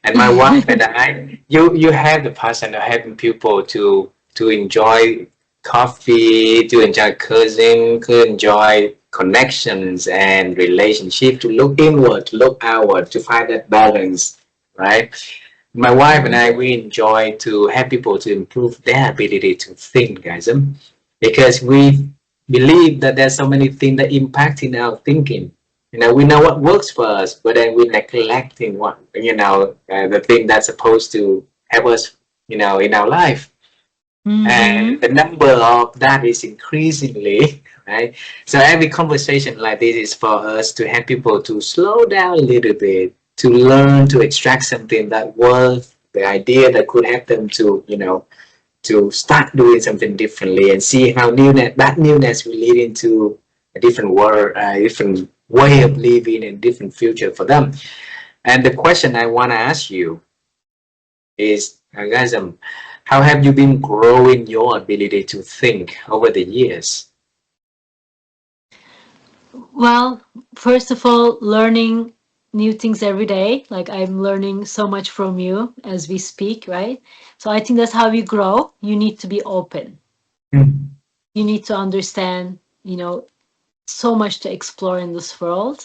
Speaker 1: And my wife and I, you have the passion of helping people to enjoy coffee, to enjoy cuisine, to enjoy connections and relationship, to look inward, to look outward, to find that balance, right? My wife and
Speaker 2: Mhm.
Speaker 1: I, we enjoy to help people to improve their ability to think, guys, because we believe that there's so many things that impact in our thinking. We know what works for us, but then we're neglecting the thing that's supposed to help us, in our life. And
Speaker 2: Mhm.
Speaker 1: the number of that is increasingly, right? So every conversation like this is for us to help people to slow down a little bit, to learn to extract something that was the idea that could help them to start doing something differently and see how that newness will lead into a different world, a different way of living and different future for them. And the question I want to ask you is, guys, how have you been growing your ability to think over the years?
Speaker 2: Well, first of all, learning new things every day. Like I'm learning so much from you as we speak, right? So I think that's how you grow. You need to be open.
Speaker 1: Mm,
Speaker 2: You need to understand, so much to explore in this world,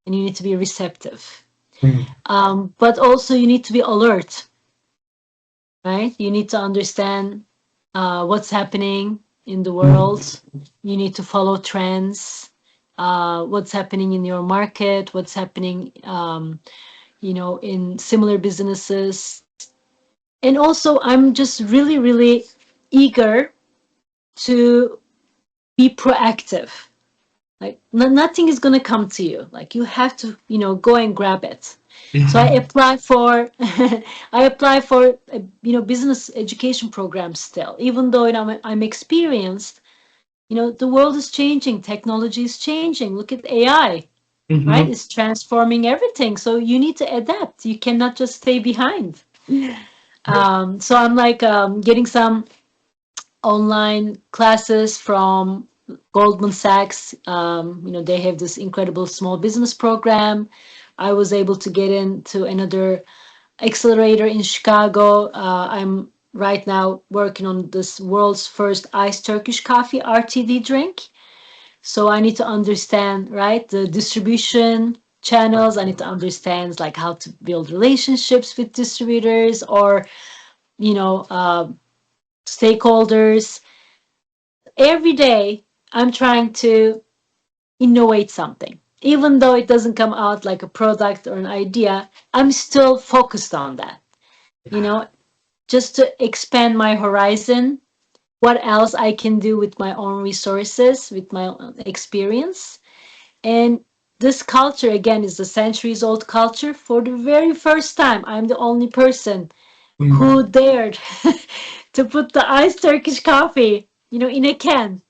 Speaker 2: and you need to be receptive.
Speaker 1: mm,
Speaker 2: But also you need to be alert, right? You need to understand what's happening in the
Speaker 1: mm,
Speaker 2: world. You need to follow trends. what's happening in your market, what's happening, in similar businesses. And also, I'm just really, really eager to be proactive. Like nothing is going to come to you. Like you have to, go and grab it. So I apply for I apply for business education programs still, even though I'm experienced. The world is changing, technology is changing. Look at AI, right? It's transforming everything. So you need to adapt. You cannot just stay behind. So I'm like getting some online classes from Goldman Sachs. They have this incredible small business program. I was able to get into another accelerator in Chicago. I'm right now working on this world's first iced Turkish coffee RTD drink. So I need to understand, right, the distribution channels. I need to understand like how to build relationships with distributors or, stakeholders. Every day I'm trying to innovate something. Even though it doesn't come out like a product or an idea, I'm still focused on that. You know, just to expand my horizon, what else I can do with my own resources, with my own experience. And this culture, again, is a centuries old culture. For the very first time, I'm the only person who dared to put the iced Turkish coffee, in a can.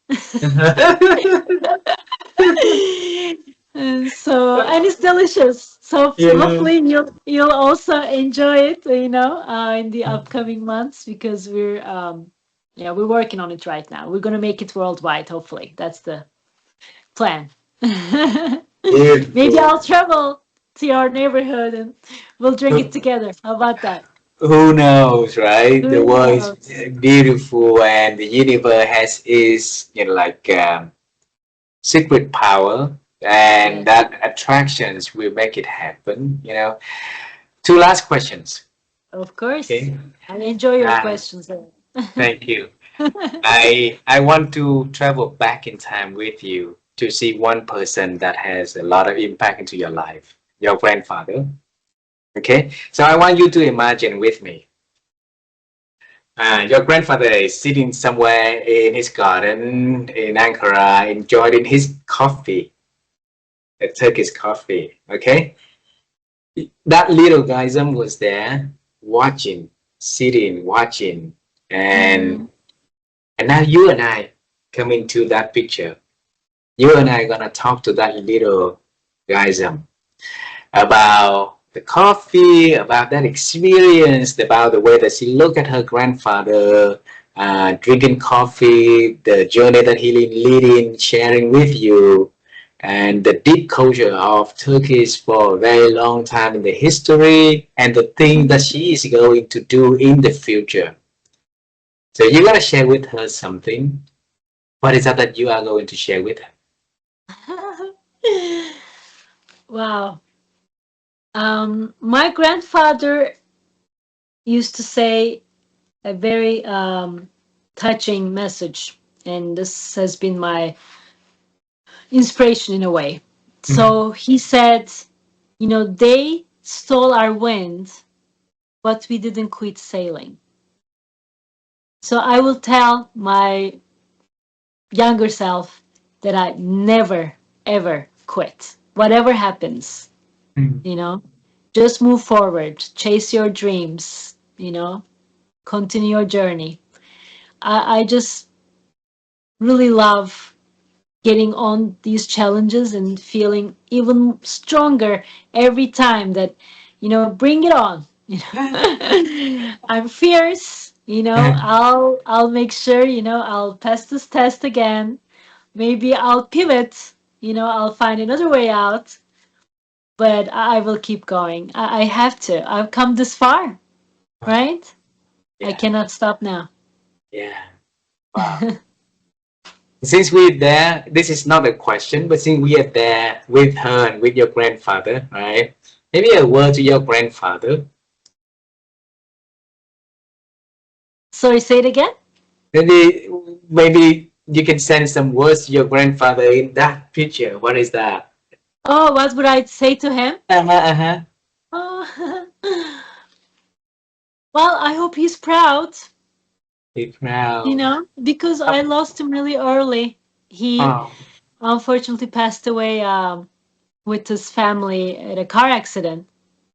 Speaker 2: And it's delicious. So
Speaker 1: Yeah.
Speaker 2: hopefully you'll also enjoy it, in the upcoming months because we're working on it right now. We're gonna make it worldwide. Hopefully, that's the plan. Maybe
Speaker 1: Beautiful.
Speaker 2: I'll travel to your neighborhood and we'll drink it together. How about that?
Speaker 1: Who knows, right? The
Speaker 2: Who
Speaker 1: world is
Speaker 2: knows?
Speaker 1: beautiful, and the universe has is like secret power, and
Speaker 2: Yes,
Speaker 1: that attractions will make it happen. Two last questions.
Speaker 2: of course.
Speaker 1: Okay.
Speaker 2: I enjoy your
Speaker 1: Uh,
Speaker 2: questions.
Speaker 1: Thank you. I want to travel back in time with you to see one person that has a lot of impact into your life, your grandfather. Okay, so I want you to imagine with me. Your grandfather is sitting somewhere in his garden in Ankara, enjoying his coffee, a Turkish coffee. Okay, that little Gizem was there, watching, sitting, watching, and
Speaker 2: Mhm.
Speaker 1: and now you and I come into that picture. You and I are gonna talk to that little Gizem about the coffee, about that experience, about the way that she looked at her grandfather drinking coffee, the journey that he leading, sharing with you, and the deep culture of Turkish for a very long time in the history, and the thing that she is going to do in the future. So you're gonna share with her something. What is that you are going to share with her?
Speaker 2: Wow. My grandfather used to say a very touching message, and this has been my inspiration in a way. So he said, they stole our wind, but we didn't quit sailing. So I will tell my younger self that I never, ever quit. Whatever happens, you know, just move forward, chase your dreams, continue your journey. I just really love getting on these challenges and feeling even stronger every time that, bring it on. I'm fierce, I'll make sure, I'll test this test again. Maybe I'll pivot, I'll find another way out, but I will keep going. I have to. I've come this far, right? I
Speaker 1: Yeah,
Speaker 2: cannot stop now.
Speaker 1: yeah. Wow. Since we're there, this is not a question, but since we are there with her and with your grandfather, right? Maybe a word to your grandfather.
Speaker 2: Sorry, say it again.
Speaker 1: Maybe you can send some words to your grandfather in that picture. What is that?
Speaker 2: Oh, what would I say to him?
Speaker 1: Uh-huh.
Speaker 2: Oh, well, I hope he's proud,
Speaker 1: Be proud.
Speaker 2: because I lost him really early. He
Speaker 1: Oh,
Speaker 2: unfortunately passed away with his family at a car accident,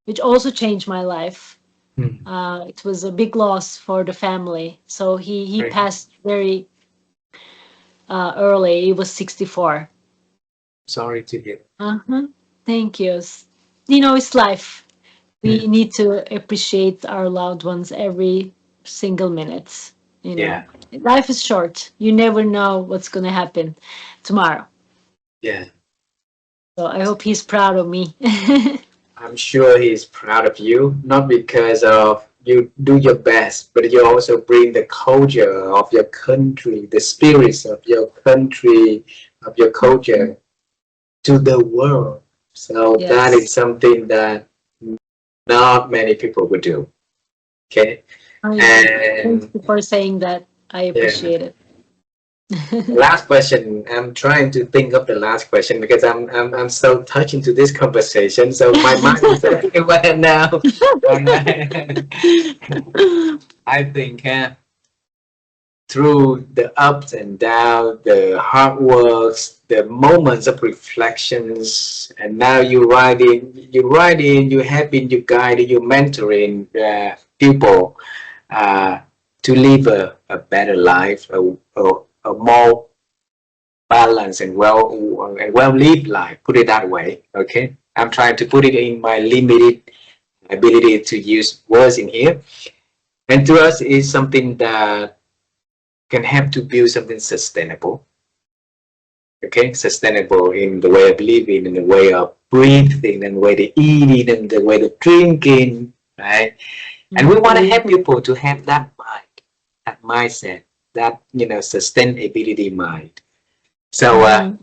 Speaker 2: which also changed my life.
Speaker 1: hmm.
Speaker 2: It was a big loss for the family. So he
Speaker 1: Very
Speaker 2: passed very early. He was 64.
Speaker 1: sorry to hear.
Speaker 2: Uh-huh. Thank you. It's life.
Speaker 1: Yeah.
Speaker 2: We need to appreciate our loved ones every single minute.
Speaker 1: Yeah.
Speaker 2: Life is short. You never know what's going to happen tomorrow.
Speaker 1: Yeah.
Speaker 2: So I hope he's proud of me.
Speaker 1: I'm sure he's proud of you, not because of you do your best, but you also bring the culture of your country, the spirits of your country, of your culture to the world. So that
Speaker 2: Yes.
Speaker 1: is something that not many people would do. Okay.
Speaker 2: I know. Thank
Speaker 1: And
Speaker 2: you for saying that. I
Speaker 1: yeah,
Speaker 2: appreciate it.
Speaker 1: last question. I'm trying to think of the last question because I'm so touched into this conversation. So my mind is everywhere now. I think through the ups and downs, the hard works, the moments of reflections, and now you have been, you guiding, you mentoring people to live a better life, a more balanced and well lived life. Put it that way. Okay, I'm trying to put it in my limited ability to use words in here. And to us, is something that can help to build something sustainable. Okay, sustainable in the way of living, in the way of breathing, in the way of eating, and the way of drinking, right? And we want to help people to have that mind, that mindset, that sustainability mind. So
Speaker 2: Mhm.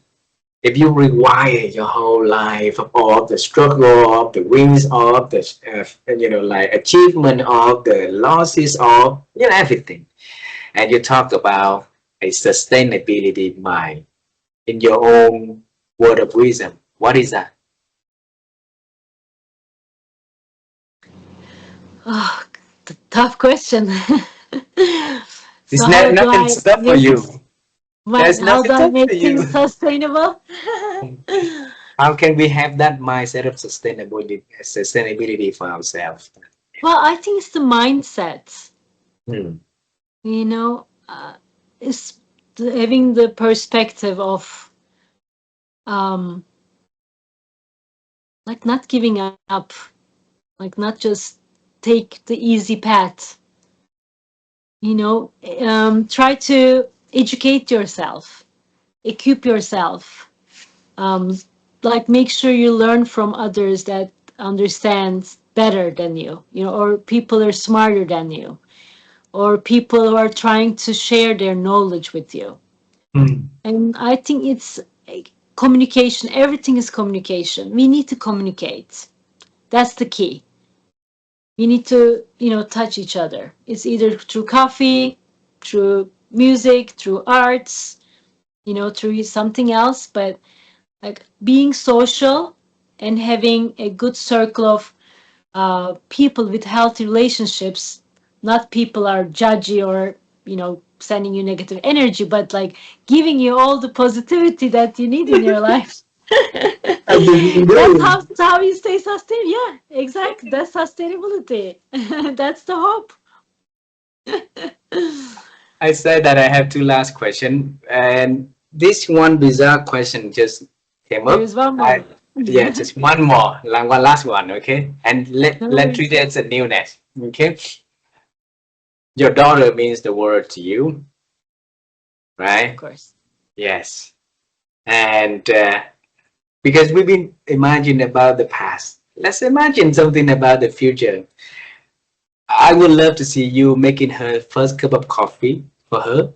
Speaker 1: if you rewire your whole life of all the struggle, of the wins, of the like achievement, of the losses, of everything, and you talk about a sustainability mind in your own word of wisdom, what is that?
Speaker 2: Oh, tough question. So
Speaker 1: It's
Speaker 2: how
Speaker 1: not
Speaker 2: do
Speaker 1: nothing
Speaker 2: I
Speaker 1: stuff for
Speaker 2: make it?
Speaker 1: you. There's
Speaker 2: How do
Speaker 1: nothing
Speaker 2: I
Speaker 1: tough for
Speaker 2: make things
Speaker 1: you.
Speaker 2: sustainable?
Speaker 1: How can we have that mindset of sustainability for ourselves?
Speaker 2: Well, I think it's the mindset.
Speaker 1: Hmm.
Speaker 2: You know, is having the perspective of um, like not giving up, like not just take the easy path. Try to educate yourself, equip yourself, um, like make sure you learn from others that understand better than or people are smarter than you, or people who are trying to share their knowledge with you.
Speaker 1: Hmm.
Speaker 2: And I think it's communication. Everything is communication. We need to communicate. That's the key. We need to, touch each other. It's either through coffee, through music, through arts, through something else. But like being social and having a good circle of people with healthy relationships, not people are judgy or sending you negative energy, but like giving you all the positivity that you need in your life.
Speaker 1: I believe
Speaker 2: that's
Speaker 1: you.
Speaker 2: how that's how you stay sustainable. Yeah, exactly. That's sustainability. That's the hope.
Speaker 1: I said that I have two last questions, and this one bizarre question just came
Speaker 2: There
Speaker 1: up.
Speaker 2: is one
Speaker 1: I,
Speaker 2: more.
Speaker 1: yeah, just one more, like one last one, okay? And
Speaker 2: No
Speaker 1: let treat
Speaker 2: worries.
Speaker 1: it as a newness, okay? Your daughter means the world to you,
Speaker 2: Of
Speaker 1: right?
Speaker 2: course.
Speaker 1: Yes, and because we've been imagining about the past, let's imagine something about the future. I would love to see you making her first cup of coffee for her.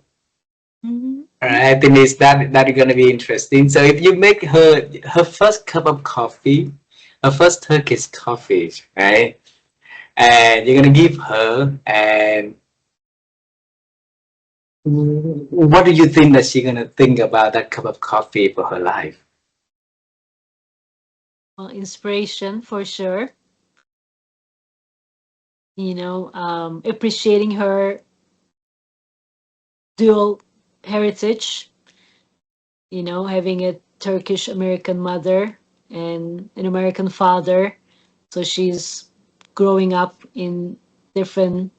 Speaker 2: Mhm.
Speaker 1: I think it's that is gonna be interesting. So if you make her first cup of coffee, her first Turkish coffee, right? And you're gonna give her, and what do you think that she's gonna think about that cup of coffee for her life?
Speaker 2: Well, inspiration for sure. Appreciating her dual heritage, having a Turkish American mother and an American father. So she's growing up in different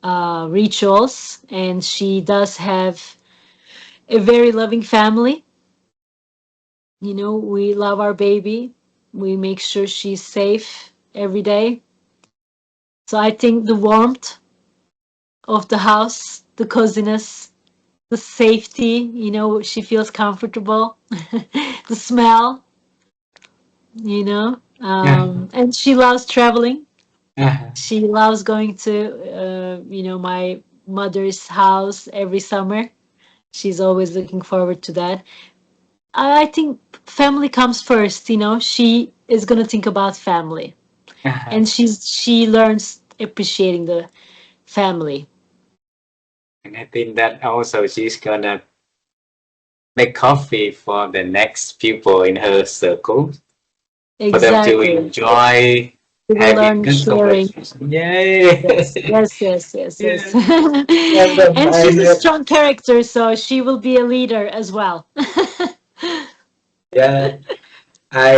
Speaker 2: rituals, and she does have a very loving family. We love our baby. We make sure she's safe every day. So I think the warmth of the house, the coziness, the safety, she feels comfortable, the smell,
Speaker 1: Yeah.
Speaker 2: and she loves traveling.
Speaker 1: Uh-huh.
Speaker 2: She loves going to, my mother's house every summer. She's always looking forward to that. I think family comes first, she is going to think about family,
Speaker 1: Uh-huh.
Speaker 2: and she learns appreciating the family.
Speaker 1: And I think that also she's gonna make coffee for the next people in her circle for them to
Speaker 2: Exactly.
Speaker 1: enjoy
Speaker 2: We will
Speaker 1: having
Speaker 2: learn
Speaker 1: good
Speaker 2: sharing.
Speaker 1: conversation. Yay!
Speaker 2: Yes, yes, yes, yes, yes.
Speaker 1: Yeah. Yes,
Speaker 2: And
Speaker 1: I
Speaker 2: she's a
Speaker 1: know.
Speaker 2: strong character, so she will be a leader as well.
Speaker 1: Yeah, I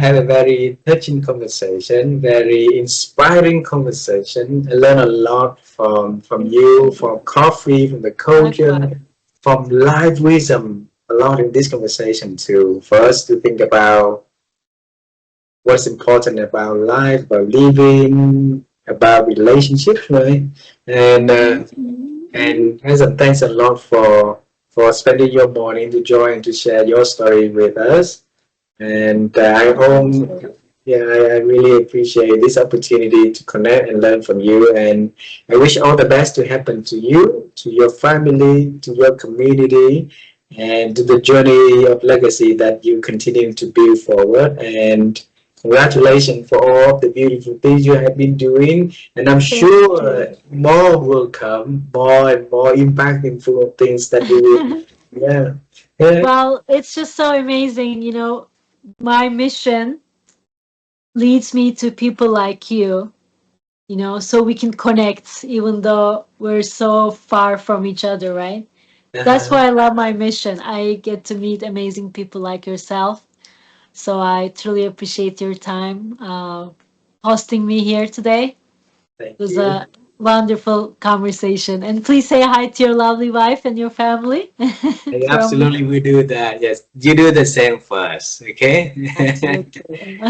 Speaker 1: had a very touching conversation, very inspiring conversation. I learned a lot from you, from coffee, from the culture,
Speaker 2: Likewise.
Speaker 1: from life wisdom. A lot in this conversation too, for us to think about what's important about life, about living, about relationships, right? And uh, and Hazel, thanks a lot for spending your morning to join and to share your story with us. And I
Speaker 2: Thank
Speaker 1: hope, yeah, I really appreciate this opportunity to connect and learn from you. And I wish all the best to happen to you, to your family, to your community, and to the journey of legacy that you continue to build forward. And congratulations for all of the beautiful things you have been doing. And I'm sure
Speaker 2: you.
Speaker 1: more will come, more and more impactful things that you will. Yeah. Yeah.
Speaker 2: Well, it's just so amazing, my mission leads me to people like you, so we can connect even though we're so far from each other, right? That's
Speaker 1: Uh-huh.
Speaker 2: why I love my mission. I get to meet amazing people like yourself. So I truly appreciate your time hosting me here today.
Speaker 1: Thank
Speaker 2: It was
Speaker 1: you.
Speaker 2: a wonderful conversation. And please say hi to your lovely wife and your family
Speaker 1: I
Speaker 2: from me.
Speaker 1: absolutely will do that. Yes, you do the same first, okay?
Speaker 2: Absolutely.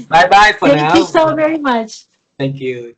Speaker 1: Bye bye for
Speaker 2: Thank you
Speaker 1: now.
Speaker 2: so very much.
Speaker 1: Thank you.